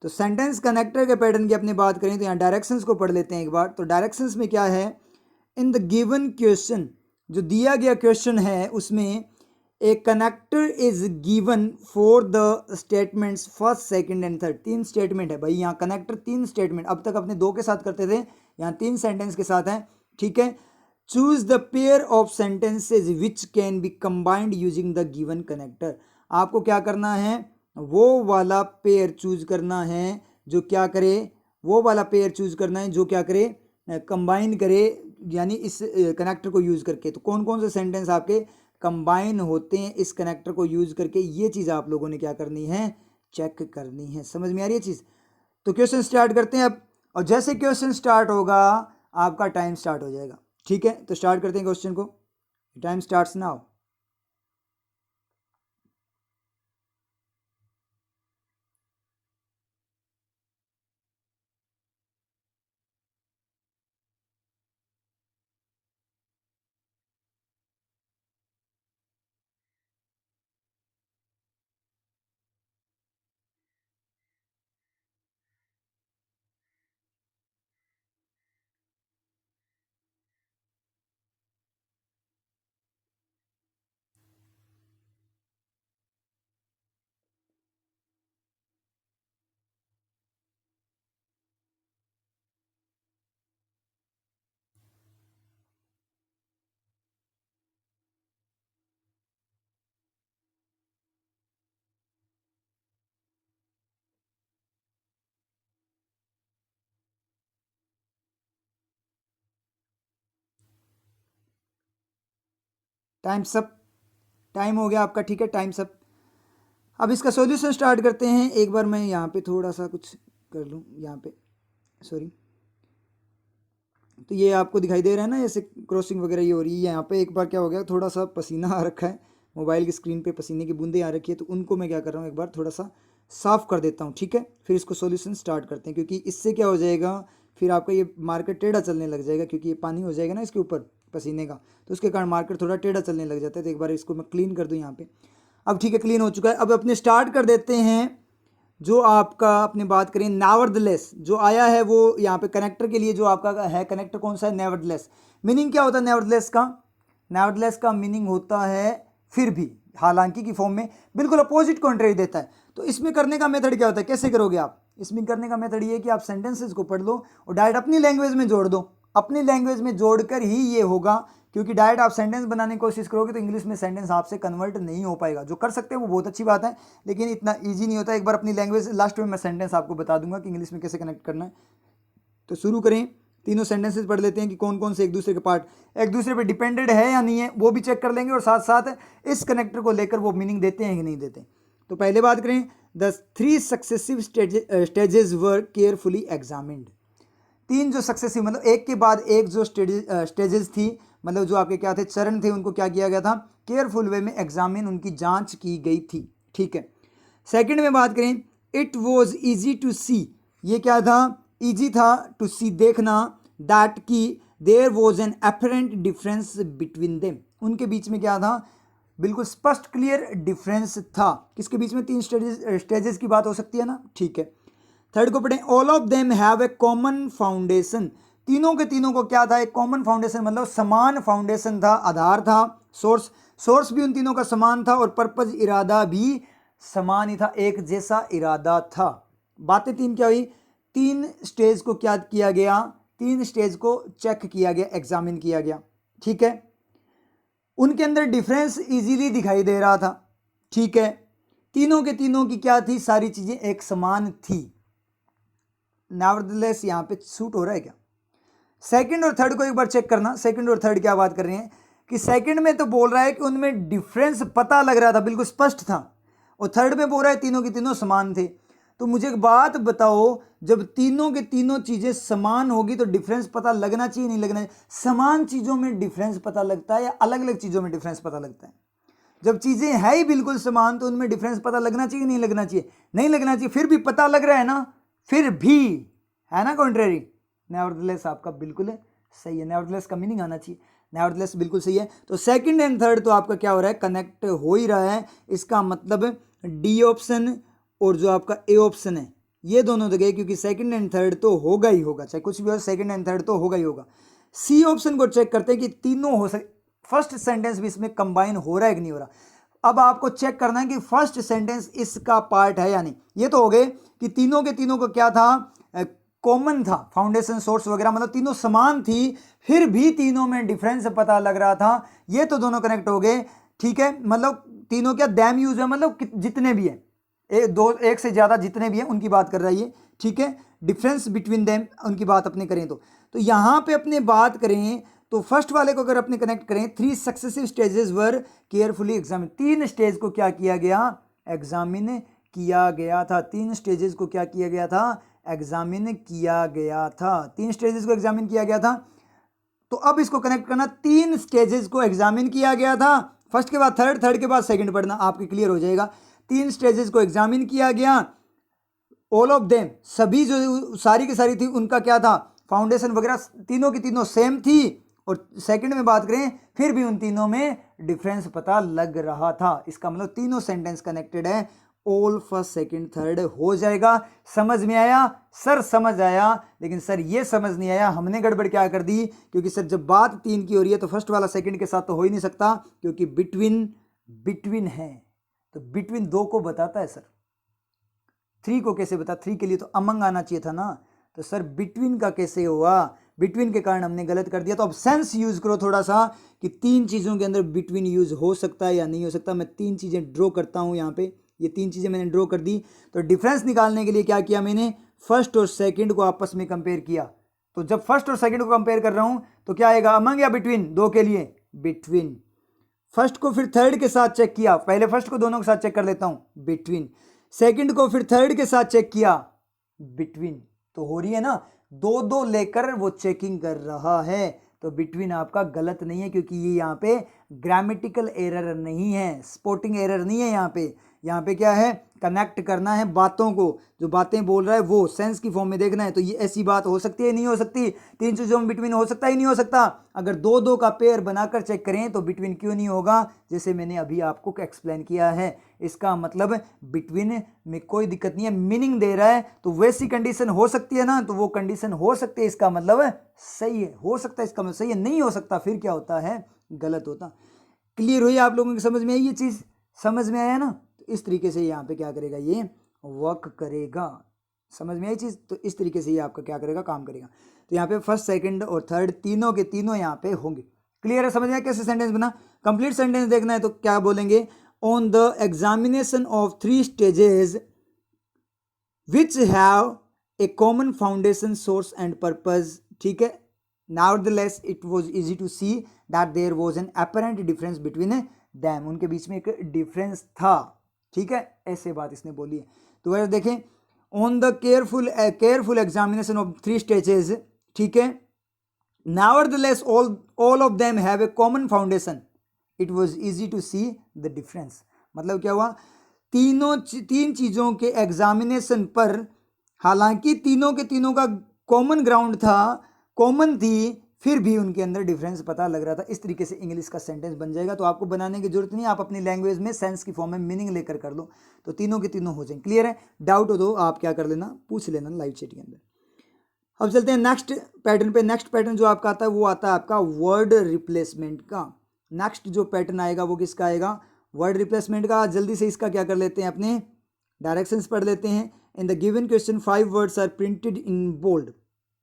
तो सेंटेंस कनेक्टर के पैटर्न की अपनी बात करें तो यहाँ डायरेक्शंस को पढ़ लेते हैं एक बार। तो डायरेक्शंस में क्या है, इन द गिवन क्वेश्चन, जो दिया गया क्वेश्चन है उसमें a connector is given for the statements first, second and third. तीन स्टेटमेंट है भाई यहाँ, कनेक्टर तीन स्टेटमेंट, अब तक अपने दो के साथ करते थे, यहाँ तीन सेंटेंस के साथ है, ठीक है। Choose the pair of sentences which can be combined using the given connector. आपको क्या करना है, वो वाला पेयर चूज करना है जो क्या करे, वो वाला पेयर चूज करना है जो क्या करे, कंबाइन करे, यानी इस कनेक्टर को यूज करके। तो कौन कौन से सेंटेंस आपके कंबाइन होते हैं इस कनेक्टर को यूज करके, ये चीज़ आप लोगों ने क्या करनी है, चेक करनी है। समझ में आ रही है चीज़। तो क्वेश्चन स्टार्ट करते हैं अब, और जैसे क्वेश्चन स्टार्ट होगा आपका टाइम स्टार्ट हो जाएगा, ठीक है। तो स्टार्ट करते हैं क्वेश्चन को, टाइम स्टार्ट्स नाउ। टाइम सब, टाइम हो गया आपका, ठीक है, टाइम सब। अब इसका सॉल्यूशन स्टार्ट करते हैं। एक बार मैं यहाँ पे थोड़ा सा कुछ कर लूँ, यहाँ पे सॉरी। तो ये आपको दिखाई दे रहा है ना, ऐसे क्रॉसिंग वगैरह ये हो रही है। यहाँ पे एक बार क्या हो गया, थोड़ा सा पसीना आ रखा है, मोबाइल की स्क्रीन पे पसीने की बूंदें आ रखी है, तो उनको मैं क्या कर रहा हूँ, एक बार थोड़ा सा साफ़ कर देता हूँ, ठीक है। फिर इसको सॉल्यूशन स्टार्ट करते हैं, क्योंकि इससे क्या हो जाएगा, फिर आपका ये मार्कर टेढ़ा चलने लग जाएगा, क्योंकि ये पानी हो जाएगा ना इसके ऊपर पसीने का, तो उसके कारण मार्कर थोड़ा टेढ़ा चलने लग जाता है। तो एक बार इसको मैं क्लीन कर दूँ यहाँ पे। अब ठीक है, क्लीन हो चुका है। अब अपने स्टार्ट कर देते हैं। जो आपका अपने बात करें नेवरदलेस, जो आया है वो यहाँ पे कनेक्टर के लिए जो आपका है कनेक्टर कौन सा है, नेवरदलेस। मीनिंग क्या होता है नेवरदलेस का, नेवरदलेस का मीनिंग होता है फिर भी, हालांकि की फॉर्म में, बिल्कुल अपोजिट कॉन्ट्रेरी देता है। तो इसमें करने का मेथड क्या होता है, कैसे करोगे आप, इसमें करने का मेथड ये है कि आप सेंटेंसेस को पढ़ लो और डायरेक्ट अपनी लैंग्वेज में जोड़ दो। अपनी लैंग्वेज में जोड़कर ही ये होगा, क्योंकि डायरेक्ट आप सेंटेंस बनाने की कोशिश करोगे तो इंग्लिश में सेंटेंस आपसे कन्वर्ट नहीं हो पाएगा। जो कर सकते हैं वो बहुत अच्छी बात है, लेकिन इतना ईजी नहीं होता। एक बार अपनी लैंग्वेज, लास्ट में मैं सेंटेंस आपको बता दूंगा कि इंग्लिश में कैसे कनेक्ट करना है। तो शुरू करें, तीनों सेंटेंसेस पढ़ लेते हैं कि कौन कौन से एक दूसरे के पार्ट एक दूसरे पे डिपेंडेड है या नहीं है, वो भी चेक कर लेंगे और साथ साथ इस कनेक्टर को लेकर वो मीनिंग देते हैं कि नहीं देते। तो पहले बात करें, the 3 successive stages were carefully examined. 3 जो सक्सेसिव मतलब एक के बाद एक जो स्टेजेस थी, मतलब जो आपके क्या थे, चरण थे, उनको क्या किया गया था, केयरफुल वे में एग्जामिन, उनकी जांच की गई थी। ठीक है। सेकंड में बात करें, इट वॉज ईजी टू सी, ये क्या था, ईजी था, टू सी देखना, दैट की there was an apparent difference between them, उनके बीच में क्या था, बिल्कुल स्पष्ट क्लियर डिफरेंस था। किसके बीच में, 3 स्टेजेस की बात हो सकती है ना। ठीक है। थर्ड को पढ़ें, all of them have a common foundation, तीनों के तीनों को क्या था, एक कॉमन फाउंडेशन, मतलब समान फाउंडेशन था, आधार था। सोर्स भी उन तीनों का समान था और पर्पज, इरादा भी समान ही था, एक जैसा इरादा था। बातें 3 क्या हुई, 3 स्टेज को क्या किया गया, 3 स्टेज को चेक किया गया, एग्जामिन किया गया। ठीक है। उनके अंदर डिफरेंस इजीली दिखाई दे रहा था। ठीक है। तीनों के तीनों की क्या थी, सारी चीजें एक समान थी। नेवरदलेस यहां पे सूट हो रहा है क्या। सेकंड और थर्ड को एक बार चेक करना, सेकंड और थर्ड क्या बात कर रहे हैं कि सेकंड में तो बोल रहा है कि उनमें डिफरेंस पता लग रहा था, बिल्कुल स्पष्ट था, और थर्ड में बोल रहा है तीनों की तीनों समान थे। तो मुझे एक बात बताओ, जब तीनों के तीनों चीजें समान होगी तो डिफरेंस पता लगना चाहिए, नहीं लगना चाहिए। समान चीजों में डिफरेंस पता लगता है या अलग अलग चीजों में डिफरेंस पता लगता है। जब चीजें है ही बिल्कुल समान तो उनमें डिफरेंस पता लगना चाहिए, नहीं लगना चाहिए, नहीं लगना चाहिए। फिर भी पता लग रहा है ना, फिर भी है ना कॉन्ट्रेरी। नेवरदलेस आपका बिल्कुल सही है, नेवरदलेस का मीनिंग आना चाहिए, नेवरदलेस बिल्कुल सही है। तो सेकंड एंड थर्ड तो आपका क्या हो रहा है, कनेक्ट हो ही रहा है। इसका मतलब डी ऑप्शन और जो आपका ए ऑप्शन है, ये दोनों तो गए, क्योंकि सेकंड एंड थर्ड तो होगा ही होगा, चाहे कुछ भी हो, सेकंड एंड थर्ड तो होगा ही होगा। सी ऑप्शन को चेक करते हैं कि तीनों हो सके, फर्स्ट सेंटेंस भी इसमें कंबाइन हो रहा है कि नहीं हो रहा। अब आपको चेक करना है कि फर्स्ट सेंटेंस इसका पार्ट है या नहीं। ये तो हो गए कि तीनों के तीनों को क्या था, कॉमन था, फाउंडेशन, सोर्स वगैरह, मतलब तीनों समान थी, फिर भी तीनों में डिफरेंस पता लग रहा था। ये तो दोनों कनेक्ट हो गए। ठीक है। मतलब तीनों क्या दैम यूज है, मतलब जितने भी है, एक से ज्यादा जितने भी हैं उनकी बात कर रहा है ये। ठीक है। डिफरेंस बिटवीन देम उनकी बात अपने करें तो यहां पे अपने बात करें तो फर्स्ट वाले को अगर अपने कनेक्ट करें, 3 सक्सेसिव स्टेजेस वर केयरफुली एग्जामिन, 3 स्टेज को क्या किया गया, एग्जामिन किया गया था। 3 स्टेजेस को क्या किया गया था, एग्जामिन किया गया था। 3 स्टेजेस को एग्जामिन किया गया था। तो अब इसको कनेक्ट करना, 3 स्टेजेस को एग्जामिन किया गया था, फर्स्ट के बाद थर्ड, थर्ड के बाद सेकंड पढ़ना, आपके क्लियर हो जाएगा। 3 स्टेजेस को एग्जामिन किया गया, ऑल ऑफ देम, सभी जो सारी की सारी थी, उनका क्या था, फाउंडेशन वगैरह तीनों की तीनों सेम थी। और सेकंड में बात करें, फिर भी उन तीनों में डिफरेंस पता लग रहा था। इसका मतलब तीनों सेंटेंस कनेक्टेड है, ऑल, फर्स्ट, सेकंड, थर्ड हो जाएगा। समझ में आया सर, समझ आया। लेकिन सर ये समझ नहीं आया, हमने गड़बड़ क्या कर दी, क्योंकि सर जब बात 3 की हो रही है तो फर्स्ट वाला सेकंड के साथ तो हो ही नहीं सकता, क्योंकि बिटवीन है, तो बिटवीन 2 को बताता है सर, 3 को कैसे बता, 3 के लिए तो अमंग आना चाहिए था ना। तो सर बिटवीन का कैसे हुआ, बिटवीन के कारण हमने गलत कर दिया। तो अब सेंस यूज करो थोड़ा सा कि 3 चीज़ों के अंदर बिटवीन यूज हो सकता है या नहीं हो सकता। मैं 3 चीज़ें ड्रॉ करता हूँ यहाँ पे, ये 3 चीज़ें मैंने ड्रॉ कर दी। तो डिफरेंस निकालने के लिए क्या किया मैंने, फर्स्ट और सेकंड को आपस में कंपेयर किया। तो जब फर्स्ट और सेकंड को कंपेयर कर रहा हूँ तो क्या आएगा, अमंग या बिटवीन, 2 के लिए बिटवीन। फर्स्ट को फिर थर्ड के साथ चेक किया, पहले फर्स्ट को दोनों के साथ चेक कर लेता हूँ, बिटवीन। सेकंड को फिर थर्ड के साथ चेक किया, बिटवीन। तो हो रही है ना, 2 लेकर वो चेकिंग कर रहा है। तो बिटवीन आपका गलत नहीं है, क्योंकि ये यहाँ पे ग्रामेटिकल एरर नहीं है, स्पोर्टिंग एरर नहीं है। यहाँ पे क्या है, कनेक्ट करना है बातों को, जो बातें बोल रहा है वो सेंस की फॉर्म में देखना है। तो ये ऐसी बात हो सकती है, नहीं हो सकती, 3 चीजों में बिटवीन हो सकता ही नहीं हो सकता। अगर 2 का पेयर बनाकर चेक करें तो बिटवीन क्यों नहीं होगा, जैसे मैंने अभी आपको एक्सप्लेन किया है। इसका मतलब बिटवीन में कोई दिक्कत नहीं है, मीनिंग दे रहा है तो वैसी कंडीशन हो सकती है ना, तो वो कंडीशन हो सकती है, इसका मतलब सही है, हो सकता है, इसका मतलब सही है। नहीं हो सकता फिर क्या होता है, गलत होता। क्लियर हुई आप लोगों की, समझ में आई ये चीज, समझ में आया ना। तो इस तरीके से यहाँ पे क्या करेगा, ये वर्क करेगा। समझ में आई चीज़? तो इस तरीके से ये आपका क्या करेगा, काम करेगा। तो यहाँ पे फर्स्ट, सेकंड और थर्ड तीनों के तीनों यहाँ पे होंगे। क्लियर है? समझ में आया कैसे सेंटेंस बना? कंप्लीट सेंटेंस देखना है तो क्या बोलेंगे, on the examination of 3 stages which have a common foundation, source and purpose, ठीक है। Nevertheless, it was easy to see that there was an apparent difference between them. उनके बीच में एक डिफरेंस था, ठीक है, ऐसे बात इसने बोली है। तो वैसे देखें, on the careful examination of 3 stages, ठीक है, nevertheless all of them have a common foundation, it was easy to see the difference। मतलब क्या हुआ, तीन चीजों के एग्जामिनेशन पर हालांकि तीनों के तीनों का कॉमन ग्राउंड था, कॉमन थी, फिर भी उनके अंदर डिफरेंस पता लग रहा था। इस तरीके से इंग्लिश का सेंटेंस बन जाएगा। तो आपको बनाने की जरूरत नहीं, आप अपनी लैंग्वेज में सेंस की फॉर्म में मीनिंग लेकर कर लो, तो तीनों के तीनों हो जाएंगे। क्लियर है? डाउट हो तो आप क्या कर लेना, पूछ लेना लाइव चैट के अंदर। अब चलते हैं नेक्स्ट पैटर्न पे। नेक्स्ट पैटर्न जो आपका आता है वो आता है आपका वर्ड रिप्लेसमेंट का। नेक्स्ट जो पैटर्न आएगा वो किसका आएगा, वर्ड रिप्लेसमेंट का। जल्दी से इसका क्या कर लेते हैं, अपने डायरेक्शंस पढ़ लेते हैं। In the given question 5 words are printed in bold,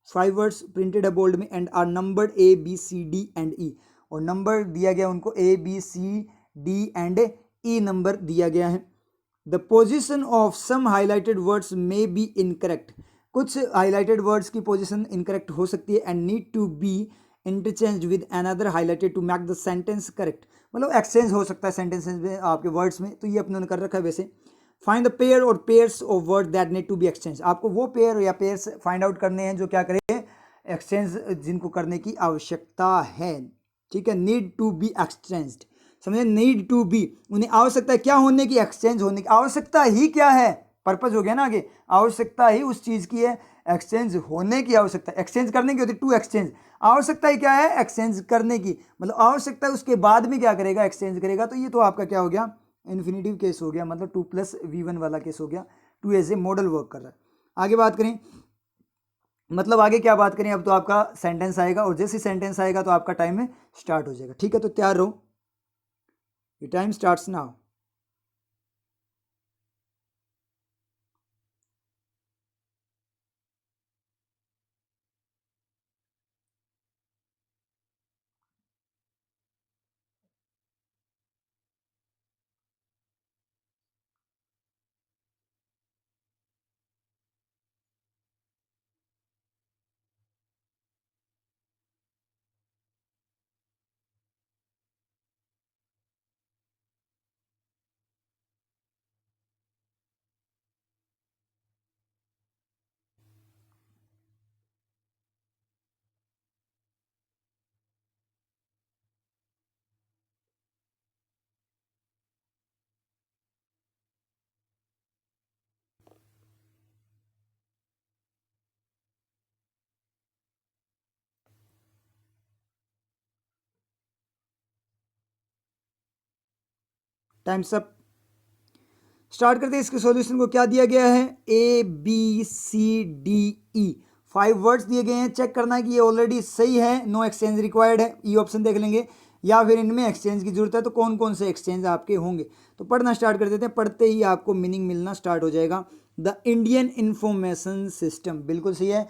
5 words printed है बोल्ड में and are numbered ABCD and E, और नंबर दिया गया उनको ABCD एंड E नंबर दिया गया है। The position of some highlighted words may be incorrect, कुछ हाईलाइटेड वर्ड्स की पोजिशन इनकरेक्ट हो सकती है, and need to be interchange with another highlighted to make the sentence correct, मतलब एक्सचेंज हो सकता है सेंटेंसेस में आपके वर्ड्स में, तो ये अपने कर रखा है। वैसे फाइंड द पेयर और pairs of word that need to be exchange, आपको वो पेयर या पेयर्स फाइंड आउट करने हैं जो क्या करें, एक्सचेंज जिनको करने की आवश्यकता है, ठीक है। नीड टू बी एक्सचेंज्ड, समझे, नीड टू बी, उन्हें आवश्यकता है क्या होने की, एक्सचेंज होने की। आवश्यकता ही क्या है, पर्पज हो गया ना आगे, आवश्यकता ही उस चीज की है, एक्सचेंज होने की आवश्यकता, एक्सचेंज करने की होती है, टू एक्सचेंज। आवश्यकता ही क्या है, एक्सचेंज करने की, मतलब आवश्यकता उसके बाद में क्या करेगा, एक्सचेंज करेगा। तो ये तो आपका क्या हो गया, इन्फिनेटिव केस हो गया, मतलब 2+V1 वाला केस हो गया, 2 एज ए मॉडल वर्क कर रहा है। आगे बात करें, मतलब आगे क्या बात करें, अब तो आपका सेंटेंस आएगा, और जैसे सेंटेंस आएगा तो आपका टाइम स्टार्ट हो जाएगा, ठीक है। तो तैयार रहो, ये time starts now. Times up, start करते हैं इसके सॉल्यूशन को। क्या दिया गया है, ABCDE, 5 वर्ड्स दिए गए हैं। चेक करना है कि ये ऑलरेडी सही है, नो एक्सचेंज रिक्वायर्ड है, ई ऑप्शन देख लेंगे, या फिर इनमें एक्सचेंज की जरूरत है, तो कौन कौन से एक्सचेंज आपके होंगे। तो पढ़ना स्टार्ट कर देते हैं, पढ़ते ही आपको मीनिंग मिलना स्टार्ट हो जाएगा। द इंडियन इंफॉर्मेशन सिस्टम, बिल्कुल सही है,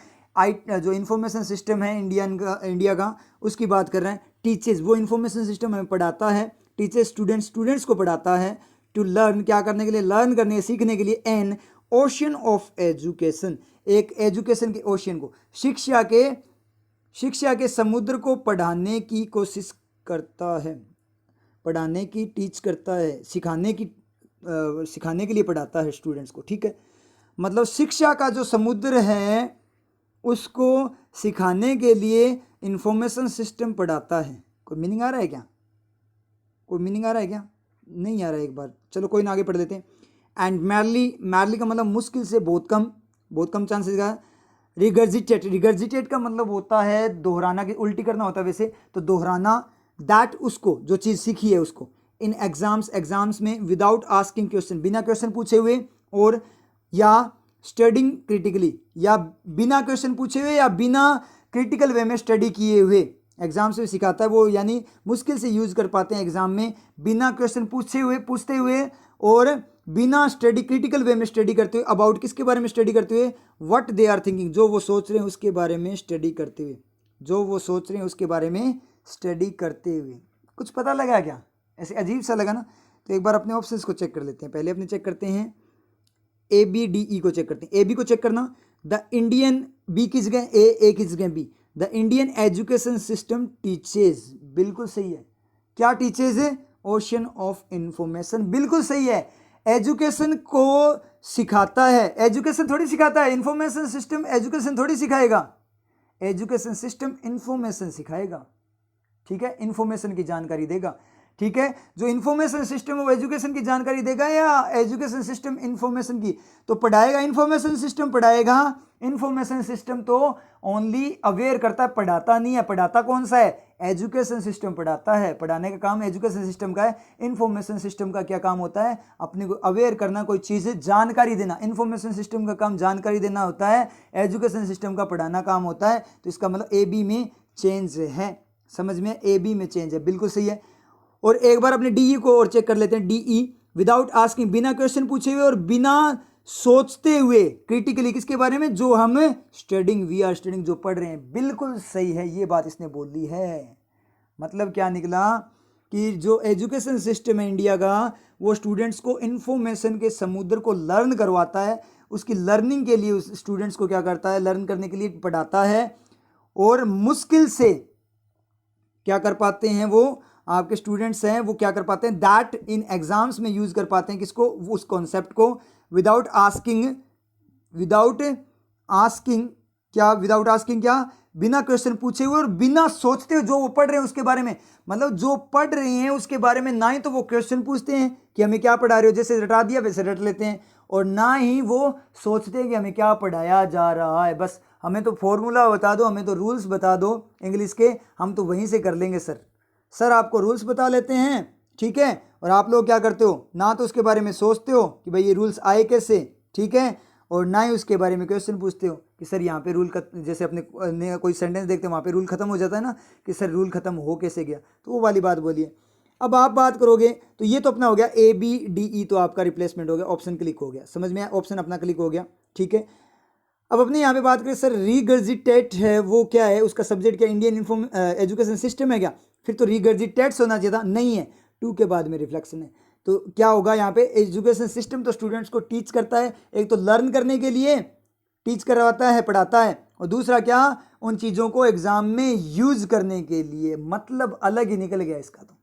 जो इंफॉर्मेशन सिस्टम है इंडिया का उसकी बात कर रहे हैं। टीचर्स, वो इंफॉर्मेशन सिस्टम हमें पढ़ाता है, टीचर्स स्टूडेंट्स को पढ़ाता है। टू लर्न, क्या करने के लिए, लर्न करने, सीखने के लिए। एन ओशन ऑफ एजुकेशन, एक एजुकेशन के ओशन को, शिक्षा के समुद्र को पढ़ाने की कोशिश करता है, पढ़ाने की, टीच करता है, सिखाने के लिए पढ़ाता है स्टूडेंट्स को, ठीक है। मतलब शिक्षा का जो समुद्र है उसको सिखाने के लिए इंफॉर्मेशन सिस्टम पढ़ाता है। कोई मीनिंग आ रहा है क्या, कोई मीनिंग आ रहा है क्या, नहीं आ रहा है, एक बार चलो कोई ना, आगे पढ़ लेते हैं। एंड मैरली का मतलब मुश्किल से, बहुत कम चांसेस का। रिगर्जिटेट का मतलब होता है दोहराना, की उल्टी करना होता है वैसे, तो दोहराना, दैट उसको, जो चीज़ सीखी है उसको। इन एग्जाम्स में, विदाउट आस्किंग क्वेश्चन, बिना क्वेश्चन पूछे हुए, और या स्टडिंग क्रिटिकली, या बिना क्वेश्चन पूछे हुए या बिना क्रिटिकल वे में स्टडी किए हुए एग्जाम से सिखाता है वो, यानी मुश्किल से यूज कर पाते हैं एग्जाम में, बिना क्वेश्चन पूछते हुए और बिना स्टडी क्रिटिकल वे में स्टडी करते हुए, अबाउट किसके बारे में स्टडी करते हुए, व्हाट दे आर थिंकिंग, जो वो सोच रहे हैं उसके बारे में स्टडी करते हुए, जो वो सोच रहे हैं उसके बारे में स्टडी करते हुए। कुछ पता लगा क्या? ऐसे अजीब सा लगा ना? तो एक बार अपने ऑप्शंस को चेक कर लेते हैं। पहले अपने चेक करते हैं ABDE को चेक करते हैं। AB को चेक करना, द इंडियन, बी किस गए, ए किस गए, B, the Indian education system teaches, बिल्कुल सही है। क्या टीचेज है? ओशन ऑफ इंफॉर्मेशन, बिल्कुल सही है। एजुकेशन को सिखाता है, एजुकेशन थोड़ी सिखाता है, इंफॉर्मेशन सिस्टम एजुकेशन थोड़ी सिखाएगा, एजुकेशन सिस्टम इंफॉर्मेशन सिखाएगा, ठीक है, इंफॉर्मेशन की जानकारी देगा, ठीक है। जो इंफॉर्मेशन सिस्टम वो एजुकेशन की जानकारी देगा या एजुकेशन सिस्टम इंफॉर्मेशन की? तो पढ़ाएगा इंफॉर्मेशन सिस्टम, पढ़ाएगा इंफॉर्मेशन सिस्टम तो ओनली अवेयर करता है, पढ़ाता नहीं है। पढ़ाता कौन सा है? एजुकेशन सिस्टम पढ़ाता है, पढ़ाने का काम एजुकेशन सिस्टम का है। इंफॉर्मेशन सिस्टम का क्या काम होता है? अपने को अवेयर करना, कोई चीज़ जानकारी देना। इंफॉर्मेशन सिस्टम का काम जानकारी देना होता है, एजुकेशन सिस्टम का पढ़ाना काम होता है। तो इसका मतलब AB में चेंज है, समझ में? AB में चेंज है, बिल्कुल सही है। और एक बार अपने DE को और चेक कर लेते हैं। DE, विदाउट आस्किंग, बिना क्वेश्चन पूछे हुए और बिना सोचते हुए क्रिटिकली, किसके बारे में? जो हम स्टडिंग, वी आर स्टडिंग, जो पढ़ रहे हैं। बिल्कुल सही है, ये बात इसने बोल दी है। मतलब क्या निकला कि जो एजुकेशन सिस्टम है इंडिया का, वो स्टूडेंट्स को इंफॉर्मेशन के समुद्र को लर्न करवाता है। उसकी लर्निंग के लिए उस स्टूडेंट्स को क्या करता है? लर्न करने के लिए पढ़ाता है। और मुश्किल से क्या कर पाते हैं वो आपके स्टूडेंट्स हैं, वो क्या कर पाते हैं? दैट इन एग्जाम्स में यूज कर पाते हैं किसको? उस कॉन्सेप्ट को। विदाउट आस्किंग, विदाउट आस्किंग क्या? विदाउट आस्किंग क्या? बिना क्वेश्चन पूछे हुए और बिना सोचते हुए जो वो पढ़ रहे हैं उसके बारे में। मतलब जो पढ़ रहे हैं उसके बारे में ना ही तो वो क्वेश्चन पूछते हैं कि हमें क्या पढ़ा रहे हो, जैसे रटा दिया वैसे रट लेते हैं, और ना ही वो सोचते हैं कि हमें क्या पढ़ाया जा रहा है। बस हमें तो फॉर्मूला बता दो, हमें तो रूल्स बता दो इंग्लिश के, हम तो वहीं से कर लेंगे सर। सर आपको रूल्स बता लेते हैं, ठीक है, और आप लोग क्या करते हो? ना तो उसके बारे में सोचते हो कि भाई ये रूल्स आए कैसे, ठीक है, और ना ही उसके बारे में क्वेश्चन पूछते हो कि सर यहाँ पे रूल जैसे अपने कोई सेंटेंस देखते हैं वहाँ पे रूल खत्म हो जाता है ना, कि सर रूल खत्म हो कैसे गया, तो वो वाली बात बोलिए। अब आप बात करोगे तो ये तो अपना हो गया ABDE, तो आपका रिप्लेसमेंट हो गया, ऑप्शन क्लिक हो गया, समझ में? ऑप्शन अपना क्लिक हो गया, ठीक है। अब अपने यहाँ पे बात करें सर, रीगर्जिटेट है वो क्या है? उसका सब्जेक्ट क्या? इंडियन एजुकेशन सिस्टम है क्या? फिर तो रीगर्जिटेट्स होना चाहिए था, नहीं है, टू के बाद में रिफ्लेक्शन है। तो क्या होगा यहाँ पे? एजुकेशन सिस्टम तो स्टूडेंट्स को टीच करता है, एक तो लर्न करने के लिए टीच करवाता है, पढ़ाता है, और दूसरा क्या? उन चीज़ों को एग्जाम में यूज करने के लिए। मतलब अलग ही निकल गया इसका, तो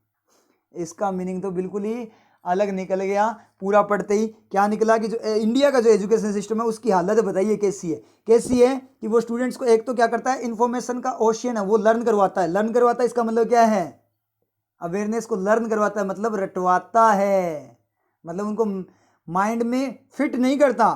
इसका मीनिंग तो बिल्कुल ही अलग निकल गया। पूरा पढ़ते ही क्या निकला कि जो इंडिया का जो एजुकेशन सिस्टम है उसकी हालत बताइए कैसी है? कैसी है कि वो स्टूडेंट्स को एक तो क्या करता है? इंफॉर्मेशन का ओशियन है वो लर्न करवाता है। लर्न करवाता है इसका मतलब क्या है? अवेयरनेस को लर्न करवाता है, मतलब रटवाता है, मतलब उनको माइंड में फिट नहीं करता।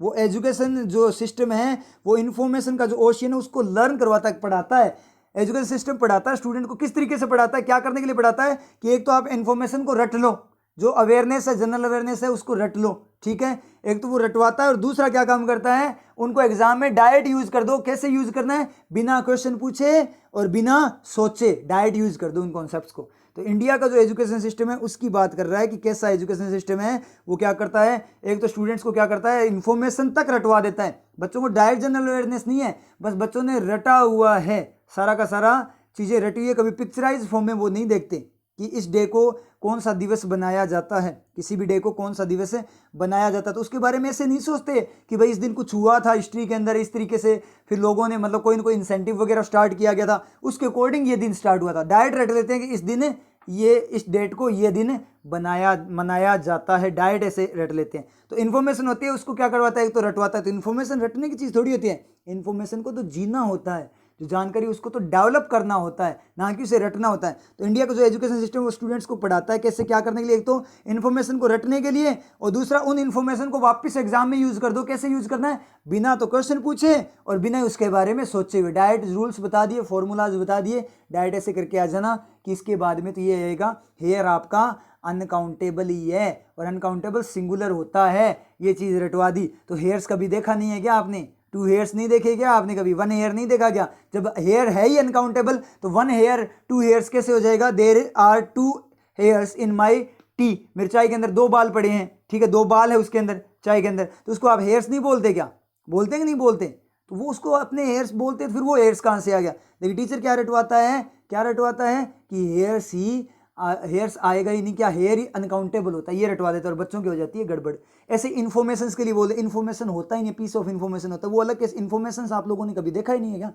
वो एजुकेशन जो सिस्टम है वो इंफॉर्मेशन का जो ओशियन है उसको लर्न करवाता है, पढ़ाता है। एजुकेशन सिस्टम पढ़ाता है स्टूडेंट को, किस तरीके से पढ़ाता है? क्या करने के लिए पढ़ाता है? कि एक तो आप इन्फॉर्मेशन को रट लो, जो अवेयरनेस है, जनरल अवेयरनेस है, उसको रट लो, ठीक है। एक तो वो रटवाता है, और दूसरा क्या काम करता है? उनको एग्जाम में डायरेक्ट यूज कर दो। कैसे यूज करना है? बिना क्वेश्चन पूछे और बिना सोचे डायरेक्ट यूज कर दो उन कॉन्सेप्ट्स को। तो इंडिया का जो एजुकेशन सिस्टम है उसकी बात कर रहा है कि कैसा एजुकेशन सिस्टम है। वो क्या करता है? एक तो स्टूडेंट्स को क्या करता है? इन्फॉर्मेशन तक रटवा देता है। बच्चों को डायरेक्ट जनरल अवेयरनेस नहीं है, बस बच्चों ने रटा हुआ है, सारा का सारा चीज़ें रटी हुई है। कभी पिक्चराइज फॉर्म में वो नहीं देखते कि इस डे को कौन सा दिवस बनाया जाता है, किसी भी डे को कौन सा दिवस बनाया जाता है, तो उसके बारे में ऐसे नहीं सोचते कि भाई इस दिन कुछ हुआ था हिस्ट्री के अंदर, इस तरीके से फिर लोगों ने मतलब कोई ना कोई इंसेंटिव वगैरह स्टार्ट किया गया था, उसके अकॉर्डिंग ये दिन स्टार्ट हुआ था। डायरेक्ट रट लेते हैं कि इस दिन ये, इस डेट को ये दिन मनाया जाता है, डायरेक्ट ऐसे रट लेते हैं। तो इन्फॉर्मेशन होती है उसको क्या करवाता है? एक तो रटवाता है। तो इन्फॉर्मेशन रटने की चीज़ थोड़ी होती है, इन्फॉर्मेशन को तो जीना होता है, जो जानकारी उसको तो डेवलप करना होता है, ना कि उसे रटना होता है। तो इंडिया का जो एजुकेशन सिस्टम वो स्टूडेंट्स को पढ़ाता है कैसे, क्या करने के लिए? एक तो इन्फॉर्मेशन को रटने के लिए, और दूसरा उन इन्फॉर्मेशन को वापस एग्जाम में यूज कर दो। कैसे यूज करना है? बिना तो क्वेश्चन पूछे और बिना उसके बारे में सोचे हुए, डायरेक्ट रूल्स बता दिए, फॉर्मूलाज बता दिए, डायरेक्ट ऐसे करके आ जाना कि इसके बाद में तो ये आएगा हेयर आपका अनकाउंटेबल ही है, और अनकाउंटेबल सिंगुलर होता है, ये चीज़ रटवा दी। तो हेयर्स कभी देखा नहीं है क्या आपने? 2 हेयर्स नहीं देखे क्या आपने? कभी 1 हेयर नहीं देखा क्या? जब हेयर है ही अनकाउंटेबल तो 1 हेयर 2 हेयर्स कैसे हो जाएगा? There are 2 hairs in my tea, मेरे चाय के अंदर 2 बाल पड़े हैं, ठीक है, 2 बाल है उसके अंदर, चाय के अंदर, तो उसको आप हेयर्स नहीं बोलते क्या? बोलते कि नहीं बोलते? तो वो उसको अपने हेयर्स बोलते, फिर वो हेयर्स कहाँ से आ गया? देखिए टीचर क्या रटवाता है, क्या रटवाता है कि हेयर्स ही हेयर्स आएगा ही नहीं, क्या हेयर ही अनकाउंटेबल होता है, ये रटवा देता है और बच्चों की हो जाती है गड़बड़। ऐसे इन्फॉर्मेशन के लिए बोलते, इन्फॉर्मेशन होता ही नहीं, पीस ऑफ इन्फॉर्मेशन होता है, वो अलग केस। इन्फॉर्मेशन आप लोगों ने कभी देखा ही नहीं है क्या?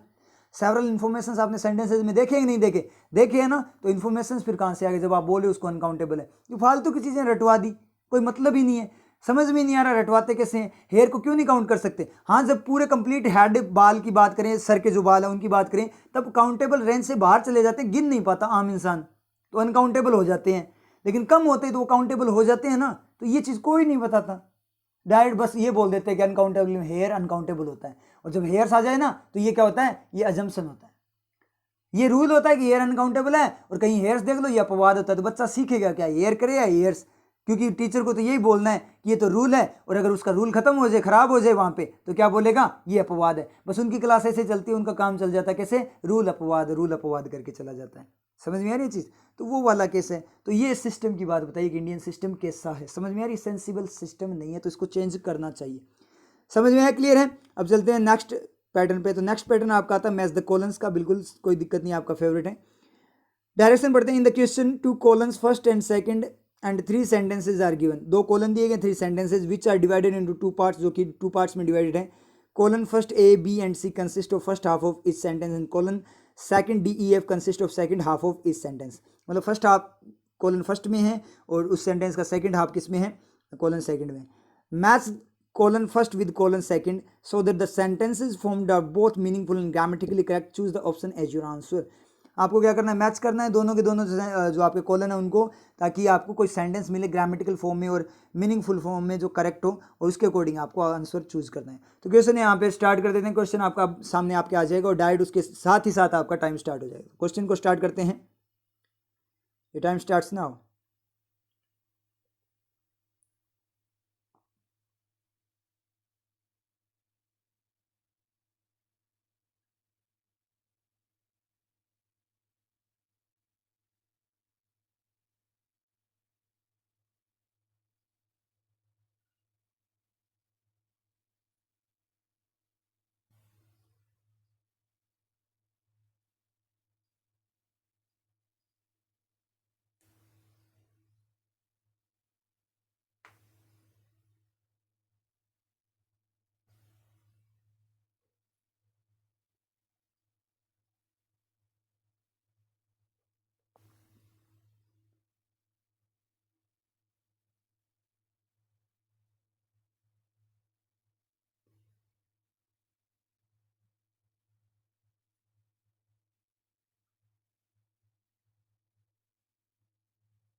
सेवरल इन्फॉर्मेशन आपने सेंटेंसेज में देखे कि नहीं देखे? देखे है ना, तो इन्फॉर्मेशन फिर कहाँ से आ गए जब आप बोले उसको अनकाउंटेबल है? ये फालतू की चीजें रटवा दी, कोई मतलब ही नहीं है, समझ में नहीं आ रहा रटवाते कैसे हैं। हेयर को क्यों नहीं काउंट कर सकते? हाँ, जब पूरे कंप्लीट हेड बाल की बात करें, सर के जो बाल है उनकी बात करें, तब काउंटेबल रेंज से बाहर चले जाते हैं, गिन नहीं पाता आम इंसान, तो अनकाउंटेबल हो जाते हैं। लेकिन कम होते हैं तो वो काउंटेबल हो जाते हैं ना, तो ये चीज़ कोई नहीं बताता, डायरेक्ट बस ये बोल देते हैं कि अनकाउंटेबल में हेयर अनकाउंटेबल होता है। और जब हेयर्स आ जाए ना तो ये क्या होता है, ये अजम्पशन होता है, ये रूल होता है कि हेयर अनकाउंटेबल है, और कहीं हेयर्स देख लो ये अपवाद होता है, तो बच्चा सीखेगा क्या, हेयर करे या हेयर्स? क्योंकि टीचर को तो यही बोलना है कि ये तो रूल है, और अगर उसका रूल खत्म हो जाए, खराब हो जाए वहां पे, तो क्या बोलेगा, ये अपवाद है। बस उनकी क्लास ऐसे चलती है, उनका काम चल जाता है कैसे, रूल अपवाद करके चला जाता है। समझ में आ रही है चीज़? तो वो वाला केस है। तो ये सिस्टम की बात बताइए कि इंडियन सिस्टम कैसा है, समझ में आ रही? सेंसिबल सिस्टम नहीं है, तो इसको चेंज करना चाहिए। समझ में आया? क्लियर है? अब चलते हैं नेक्स्ट पैटर्न पे। तो नेक्स्ट पैटर्न आपका आता है मैच द कॉलम्स का, बिल्कुल कोई दिक्कत नहीं, आपका फेवरेट है। डायरेक्शन पढ़ते हैं। In the question 2 columns first and second and 3 sentences are given. 2 colon दिए गए, 3 sentences which are divided into 2 parts, जो कि 2 पार्ट्स में डिवाइडेड है। Colon first A B and C consist of first half of इस sentence, and colon second D E F consist of second half of इस sentence. मतलब first half colon first में है और उस सेंटेंस का सेकंड हाफ किस में है, कॉलन सेकंड में। Match colon first with colon second so that the sentences formed are both meaningful and grammatically correct. Choose the option as your answer. आपको क्या करना है, मैच करना है दोनों के दोनों जो आपके कॉलन है उनको, ताकि आपको कोई सेंटेंस मिले ग्रामेटिकल फॉर्म में और मीनिंगफुल फॉर्म में जो करेक्ट हो, और उसके अकॉर्डिंग आपको आंसर चूज करना है। तो क्वेश्चन यहाँ पे स्टार्ट कर देते हैं। क्वेश्चन आपका सामने आपके आ जाएगा और डायरेक्ट उसके साथ ही साथ आपका टाइम स्टार्ट हो जाएगा। क्वेश्चन को स्टार्ट करते हैं, ये time starts now.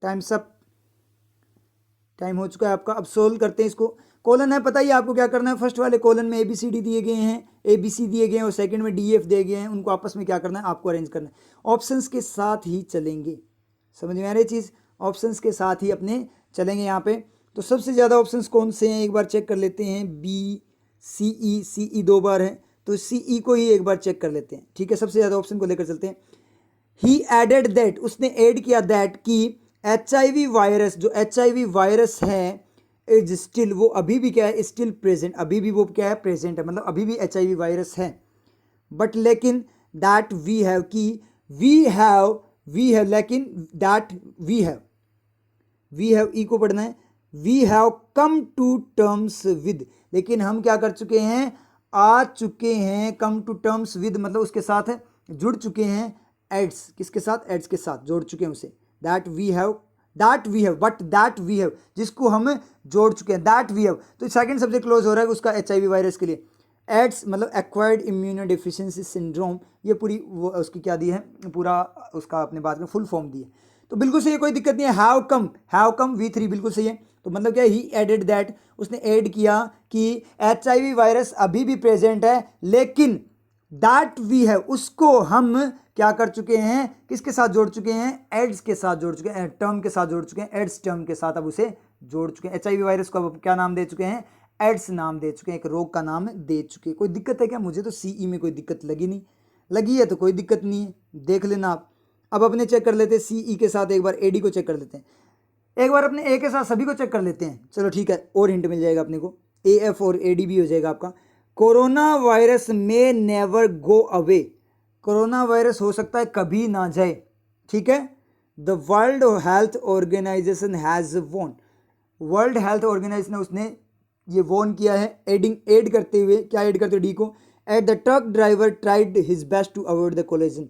Times up, time हो चुका है आपका। अब सोल्व करते हैं इसको। कॉलन है, पता ही आपको क्या करना है। फर्स्ट वाले कॉलन में ABCD दिए गए हैं, ABC दिए गए हैं, और सेकंड में DF दिए गए हैं। उनको आपस में क्या करना है, आपको अरेंज करना है। ऑप्शंस के साथ ही चलेंगे, समझ में आ रही चीज़? ऑप्शंस के साथ ही अपने चलेंगे यहाँ पे। तो सबसे ज़्यादा ऑप्शंस कौन से हैं एक बार चेक कर लेते हैं। CE 2 बार है, तो CE को ही एक बार चेक कर लेते हैं, ठीक है। सबसे ज़्यादा ऑप्शन को लेकर चलते हैं। ही एडेड दैट, उसने ऐड किया दैट कि HIV वायरस, जो HIV वायरस है, इज स्टिल, वो अभी भी क्या है, स्टिल प्रेजेंट, अभी भी वो क्या है, प्रेजेंट है, मतलब अभी भी HIV वायरस है। बट लेकिन दैट वी हैव, कि वी हैव लेकिन दैट वी हैव ई को पढ़ना है। We have come to terms with, लेकिन हम क्या कर चुके हैं, आ चुके हैं, कम टू टर्म्स विद मतलब उसके साथ जुड़ चुके हैं, एड्स, किसके साथ, एड्स के साथ जोड़ चुके हैं उसे। That we have but that we have, जिसको हम जोड़ चुके हैं, दैट वी हैव। तो सेकंड सब्जेक्ट क्लोज हो रहा है उसका HIV वायरस के लिए। एड्स मतलब एक्वायर्ड इम्यूनो डिफिशियंसी सिंड्रोम, ये पूरी वो उसकी क्या दी है, पूरा उसका अपने बात में फुल फॉर्म दी है। तो बिल्कुल सही है, कोई दिक्कत नहीं है। हैव कम V3 बिल्कुल सही है। तो मतलब क्या, ही एडेड दैट, उसने ऐड किया कि HIV वायरस अभी भी प्रेजेंट है, लेकिन दैट वी हैव, उसको हम क्या कर चुके हैं, किसके साथ जोड़ चुके हैं, एड्स के साथ जोड़ चुके हैं, टर्म के साथ जोड़ चुके हैं, एड्स टर्म के साथ अब उसे जोड़ चुके हैं। HIV वायरस को अब क्या नाम दे चुके हैं, एड्स नाम दे चुके हैं, एक रोग का नाम दे चुके हैं। कोई दिक्कत है क्या? मुझे तो CE में कोई दिक्कत लगी नहीं, लगी है तो कोई दिक्कत नहीं है, देख लेना आप। अब अपने चेक कर लेते हैं CE के साथ, एक बार AD को चेक कर लेते हैं। एक बार अपने ए के साथ सभी को चेक कर लेते हैं। चलो ठीक है, और हिंट मिल जाएगा अपने को, ए एफ और ए डी भी हो जाएगा आपका। कोरोना वायरस में never go away, corona virus हो सकता है कभी ना जाए, ठीक है। The World Health Organization has warned, World Health Organization ने उसने ये वॉर्न किया है, एड करते हुए, क्या एड करते हुए डी को, at the truck driver tried his best to avoid the collision,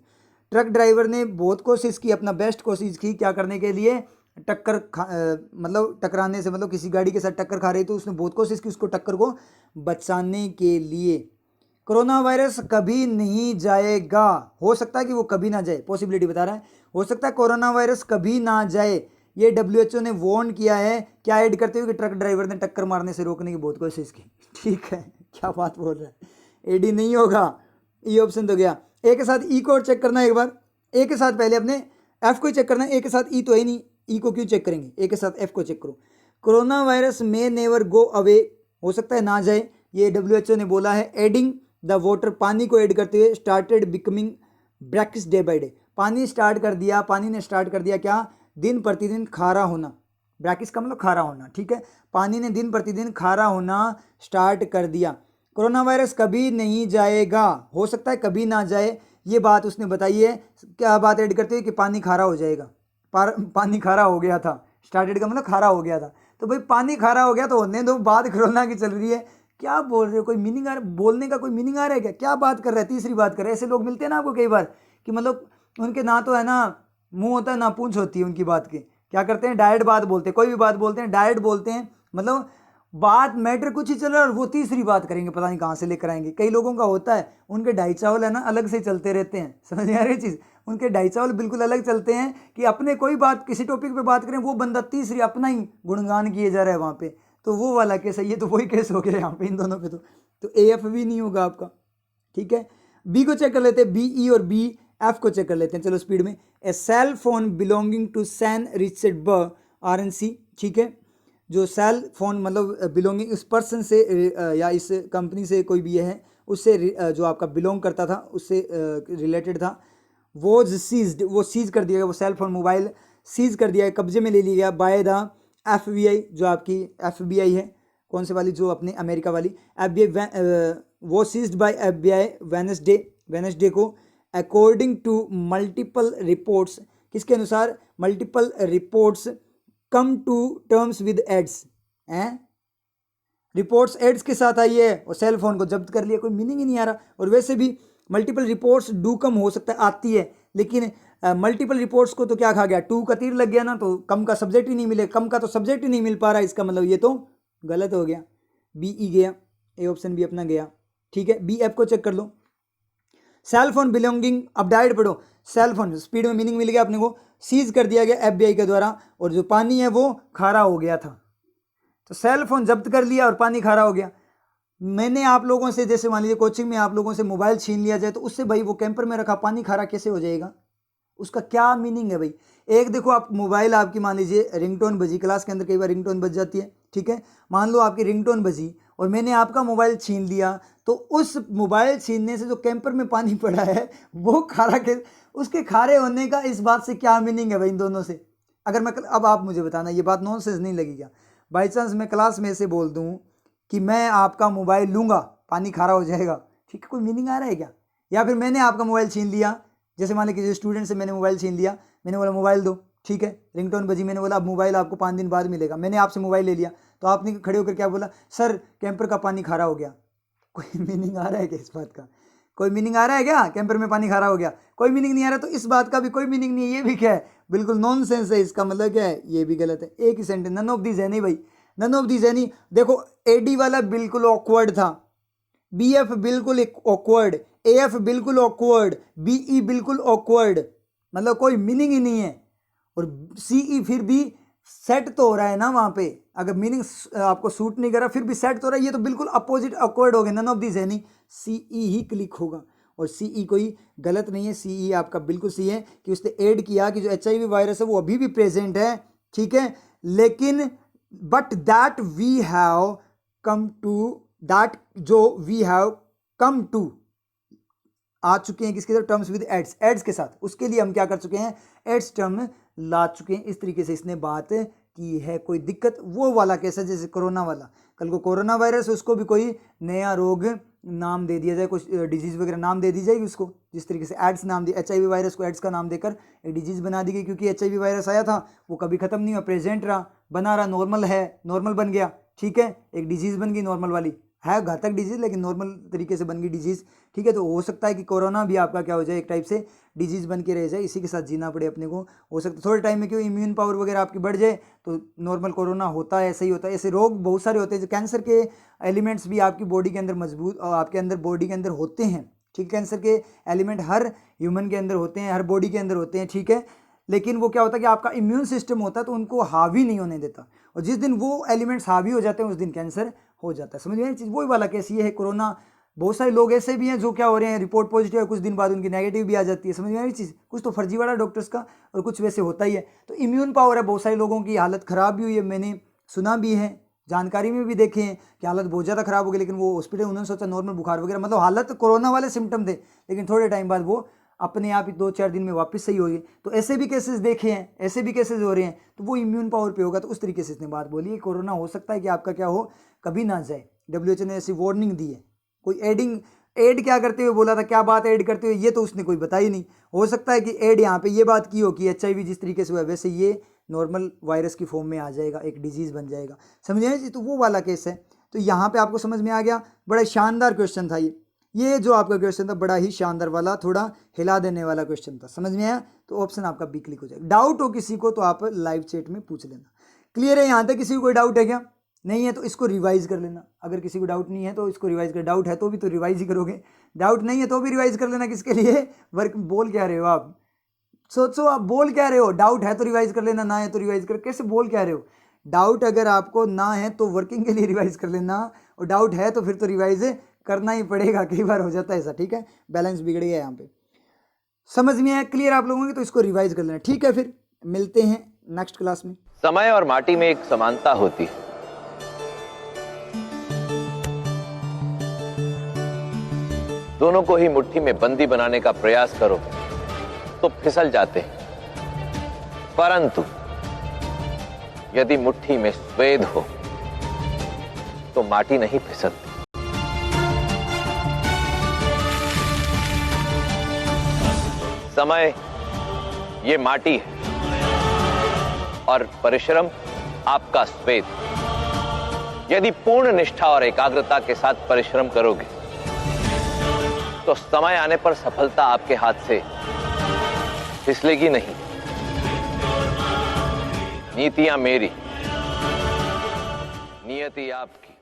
truck driver ने बहुत कोशिश की, अपना बेस्ट कोशिश की क्या करने के लिए, मतलब टकराने से, मतलब किसी गाड़ी के साथ टक्कर खा रही तो उसने बहुत कोशिश की उसको टक्कर को बचाने के लिए। कोरोना वायरस कभी नहीं जाएगा, हो सकता है कि वो कभी ना जाए, पॉसिबिलिटी बता रहा है, हो सकता है कोरोना वायरस कभी ना जाए, ये WHO ने वार्न किया है, क्या ऐड करते हुए कि ट्रक ड्राइवर ने टक्कर मारने से रोकने की बहुत कोशिश की, ठीक है। क्या बात बोल रहा है, एडी नहीं होगा, ई ऑप्शन तो गया। ए के साथ ई को और चेक करना है एक बार, ए के साथ पहले अपने एफ को ही चेक करना है, ए के साथ ई तो है नहीं, ई को क्यों चेक करेंगे, ए के साथ एफ को चेक करो। कोरोना वायरस में नेवर गो अवे, हो सकता है ना जाए, ये WHO ने बोला है। एडिंग द वाटर, पानी को ऐड करते हुए, started becoming brackish day by day, पानी स्टार्ट कर दिया, पानी ने स्टार्ट कर दिया क्या, दिन प्रतिदिन खारा होना, ब्रैकिश का मतलब खारा होना, ठीक है। पानी ने दिन प्रतिदिन खारा होना स्टार्ट कर दिया। कोरोना वायरस कभी नहीं जाएगा, हो सकता है कभी ना जाए, ये बात उसने बताई है। क्या बात ऐड करते हुए कि पानी खारा हो जाएगा, पानी खारा हो गया था, स्टार्टेड का मतलब खारा हो गया था, तो भाई पानी खारा हो गया तो होने दो, बात कोरोना की चल रही है, क्या बोल रहे हो, कोई मीनिंग आ रहा है, बोलने का कोई मीनिंग आ रहा है क्या, क्या बात कर रहे हैं, तीसरी बात कर रहे हैं। ऐसे लोग मिलते हैं ना आपको कई बार कि मतलब उनके ना तो है ना मुंह होता है ना पूंछ होती है उनकी बात की, क्या करते हैं डायरेक्ट बात बोलते हैं, कोई भी बात बोलते हैं डायरेक्ट बोलते हैं, मतलब बात मैटर कुछ ही चल रहा है और वो तीसरी बात करेंगे, पता नहीं कहाँ से लेकर आएंगे। कई लोगों का होता है, उनके ढाई चावल है ना अलग से चलते रहते हैं, समझ में आ रही चीज़, उनके ढाई चावल बिल्कुल अलग चलते हैं कि अपने कोई बात किसी टॉपिक पे बात करें, वो बंदा तीसरी अपना ही गुणगान किए जा रहा है वहाँ पे, तो वो वाला केस है, ये तो वही केस हो गया यहाँ पे इन दोनों पे। तो AF भी नहीं होगा आपका, ठीक है। बी को चेक कर लेते हैं, BE और BF को चेक कर लेते हैं, चलो स्पीड में। A cell phone belonging to San Richard ब RNC, ठीक है, जो सेल फोन मतलब बिलोंगिंग इस पर्सन से या इस कंपनी से कोई भी है उससे जो आपका बिलोंग करता था उससे रिलेटेड था, वो सीज्ड, वो सीज कर दिया गया, वो सेल फोन मोबाइल सीज कर दिया है, कब्जे में ले लिया गया बाय द FBI, जो आपकी FBI है, कौन से वाली, जो अपनी अमेरिका वाली FBI, वो सीज्ड बाय FBI वेनसडे को, अकॉर्डिंग टू मल्टीपल रिपोर्ट्स, किसके अनुसार, multiple reports come to terms with AIDS, हैं रिपोर्ट्स एड्स के साथ आई है और सेल फोन को जब्त कर लिया, कोई मीनिंग ही नहीं आ रहा। और वैसे भी मल्टीपल रिपोर्ट्स डू कम हो सकता है आती है, लेकिन मल्टीपल रिपोर्ट्स को तो क्या खा गया, टू का तीर लग गया ना, तो कम का सब्जेक्ट ही नहीं मिले, कम का तो सब्जेक्ट ही नहीं मिल पा रहा, इसका मतलब ये तो गलत हो गया। BE गया, ए ऑप्शन भी अपना गया, ठीक है। BF को चेक कर लो, सेल फोन बिलोंगिंग, अब डायरेक्ट पढ़ो, सेल फोन स्पीड में मीनिंग मिल गया अपने को, सीज कर दिया गया FBI के द्वारा और जो पानी है वो खारा हो गया था, तो सेल फोन जब्त कर लिया और पानी खारा हो गया। मैंने आप लोगों से, जैसे मान लीजिए कोचिंग में आप लोगों से मोबाइल छीन लिया जाए तो उससे भाई वो कैंपर में रखा पानी खारा कैसे हो जाएगा, उसका क्या मीनिंग है भाई। एक देखो आप मोबाइल आपकी मान लीजिए रिंगटोन बजी, क्लास के अंदर कई बार रिंगटोन बज जाती है, ठीक है, मान लो आपकी रिंगटोन बजी और मैंने आपका मोबाइल छीन लिया, तो उस मोबाइल छीनने से जो कैंपर में पानी पड़ा है वो खारा के, उसके खारे होने का इस बात से क्या मीनिंग है भाई इन दोनों से। अगर मैं अब आप मुझे बताना, ये बात नॉनसेंस नहीं लगी क्या, बाई चांस मैं क्लास में से बोल दूँ कि मैं आपका मोबाइल लूँगा पानी खारा हो जाएगा, ठीक है, कोई मीनिंग आ रहा है क्या। या फिर मैंने आपका मोबाइल छीन लिया, जैसे मान लीजिए किसी स्टूडेंट से मैंने मोबाइल छीन लिया, मैंने बोला मोबाइल दो, ठीक है, रिंगटोन बजी, मैंने बोला अब मोबाइल आपको 5 दिन बाद मिलेगा, मैंने आपसे मोबाइल ले लिया, तो आपने खड़े होकर क्या बोला, सर कैंपर का पानी खारा हो गया, कोई मीनिंग आ रहा है क्या इस बात का, कोई मीनिंग आ रहा है क्या, कैंपर में पानी खारा हो गया, कोई मीनिंग नहीं आ रहा, तो इस बात का भी कोई मीनिंग नहीं है, ये भी क्या है, बिल्कुल नॉनसेंस है, इसका मतलब क्या है, ये भी गलत है। एक ही सेंटेंस, नन ऑफ दीज है नहीं भाई, नन ऑफ दीज है नहीं। देखो AD वाला बिल्कुल ऑकवर्ड था, BF बिल्कुल ऑकवर्ड, AF बिल्कुल ऑकवर्ड, BE बिल्कुल ऑकवर्ड, मतलब कोई मीनिंग ही नहीं है। और CE फिर भी सेट तो हो रहा है ना वहाँ पे, अगर मीनिंग आपको सूट नहीं कर रहा फिर भी सेट तो हो रहा है, ये तो बिल्कुल अपोजिट ऑकवर्ड हो गया, नन ऑफ दिस है नहीं, CE ही क्लिक होगा। और CE कोई गलत नहीं है, CE आपका बिल्कुल सही है कि उसने ऐड किया कि जो HIV वायरस है वो अभी भी प्रेजेंट है, ठीक है, लेकिन but that we have come to, that जो वी हैव कम टू आ चुके हैं किसके साथ, टर्म्स विद एड्स के साथ, उसके लिए हम क्या कर चुके हैं, एड्स टर्म ला चुके हैं, इस तरीके से इसने बात कि है कोई दिक्कत, वो वाला केस है जैसे कोरोना वाला। कल को कोरोना वायरस, उसको भी कोई नया रोग नाम दे दिया जाए, कुछ डिजीज़ वगैरह नाम दे दी जाएगी उसको, जिस तरीके से एड्स नाम दिया, HIV वायरस को एड्स का नाम देकर एक डिजीज़ बना दी गई, क्योंकि HIV वायरस आया था वो कभी ख़त्म नहीं हुआ, प्रेजेंट रहा, बना रहा, नॉर्मल है, नॉर्मल बन गया, ठीक है, एक डिजीज़ बन गई नॉर्मल वाली, है घातक डिजीज़ लेकिन नॉर्मल तरीके से बन गई डिजीज़, ठीक है। तो हो सकता है कि कोरोना भी आपका क्या हो जाए, एक टाइप से डिजीज़ बन के रह जाए, इसी के साथ जीना पड़े अपने को। हो सकता है थोड़े टाइम में क्यों इम्यून पावर वगैरह आपकी बढ़ जाए तो नॉर्मल कोरोना होता है, ऐसे ही होता है। ऐसे रोग बहुत सारे होते हैं, जो कैंसर के एलिमेंट्स भी आपकी बॉडी के अंदर मजबूत, आपके अंदर बॉडी के अंदर होते हैं, ठीक। कैंसर के एलिमेंट हर ह्यूमन के अंदर होते हैं, हर बॉडी के अंदर होते हैं, ठीक है। लेकिन वो क्या होता है कि आपका इम्यून सिस्टम होता है तो उनको हावी नहीं होने देता, और जिस दिन वो एलिमेंट्स हावी हो जाते हैं उस दिन कैंसर हो जाता है। समझ में चीज़, वही वाला केस ये है कोरोना। बहुत सारे लोग ऐसे भी हैं जो क्या हो रहे हैं, रिपोर्ट पॉजिटिव है, कुछ दिन बाद उनकी नेगेटिव भी आ जाती है। समझ में आई चीज़, कुछ तो फर्जीवाड़ा डॉक्टर्स का और कुछ वैसे होता ही है। तो इम्यून पावर है, बहुत सारे लोगों की हालत ख़राब भी हुई है, मैंने सुना भी है, जानकारी में भी देखे हैं कि हालत बहुत ज़्यादा ख़राब हो गई, लेकिन वो हॉस्पिटल, उन्होंने सोचा नॉर्मल बुखार वगैरह, मतलब हालत कोरोना वाले सिम्टम थे, लेकिन थोड़े टाइम बाद वो अपने आप ही 2-4 दिन में वापस सही हो गई। तो ऐसे भी केसेस देखे हैं, ऐसे भी केसेस हो रहे हैं, तो वो इम्यून पावर पे होगा। तो उस तरीके से इसने बात बोली है, कोरोना हो सकता है कि आपका क्या हो, कभी ना जाए। WHO ने ऐसी वार्निंग दी है। कोई ऐड क्या करते हुए बोला था, क्या बात ऐड करते हुए, ये तो उसने कोई बताई नहीं। हो सकता है कि ऐड यहाँ पे ये बात की हो कि HIV जिस तरीके से हुआ वैसे ये नॉर्मल वायरस की फॉर्म में आ जाएगा, एक डिजीज़ बन जाएगा, समझे जी। तो वो वाला केस है। तो यहाँ पे आपको समझ में आ गया, बड़ा शानदार क्वेश्चन था ये जो आपका क्वेश्चन था, बड़ा ही शानदार वाला, थोड़ा हिला देने वाला क्वेश्चन था, समझ में आया। तो ऑप्शन आपका बी क्लिक हो जाएगा। डाउट हो किसी को तो आप लाइव चैट में पूछ लेना। क्लियर है यहाँ तक? किसी को कोई डाउट है क्या? नहीं है तो इसको रिवाइज कर लेना। अगर किसी को डाउट नहीं है तो इसको रिवाइज कर, डाउट है तो भी तो रिवाइज ही करोगे, डाउट नहीं है तो भी रिवाइज कर लेना। किसके लिए? वर्क। बोल क्या रहे हो आप? सोचो आप बोल क्या रहे हो? डाउट है तो रिवाइज कर लेना, ना है तो रिवाइज कर, कैसे बोल क्या रहे हो? डाउट अगर आपको ना है तो वर्किंग के लिए रिवाइज कर लेना, और डाउट है तो फिर तो रिवाइज करना ही पड़ेगा। कई बार हो जाता है ऐसा, ठीक है, बैलेंस बिगड़ गया यहाँ पे। समझ में आया क्लियर आप लोगों की? तो इसको रिवाइज कर लेना, ठीक है। फिर मिलते हैं नेक्स्ट क्लास में। समय और माटी में एक समानता होती है। दोनों को ही मुट्ठी में बंदी बनाने का प्रयास करो तो फिसल जाते हैं, परंतु यदि मुट्ठी में स्वेद हो तो माटी नहीं फिसलती। समय ये माटी है और परिश्रम आपका स्वेद। यदि पूर्ण निष्ठा और एकाग्रता के साथ परिश्रम करोगे तो समय आने पर सफलता आपके हाथ से फिसलेगी नहीं। नीतियां मेरी, नियति आपकी।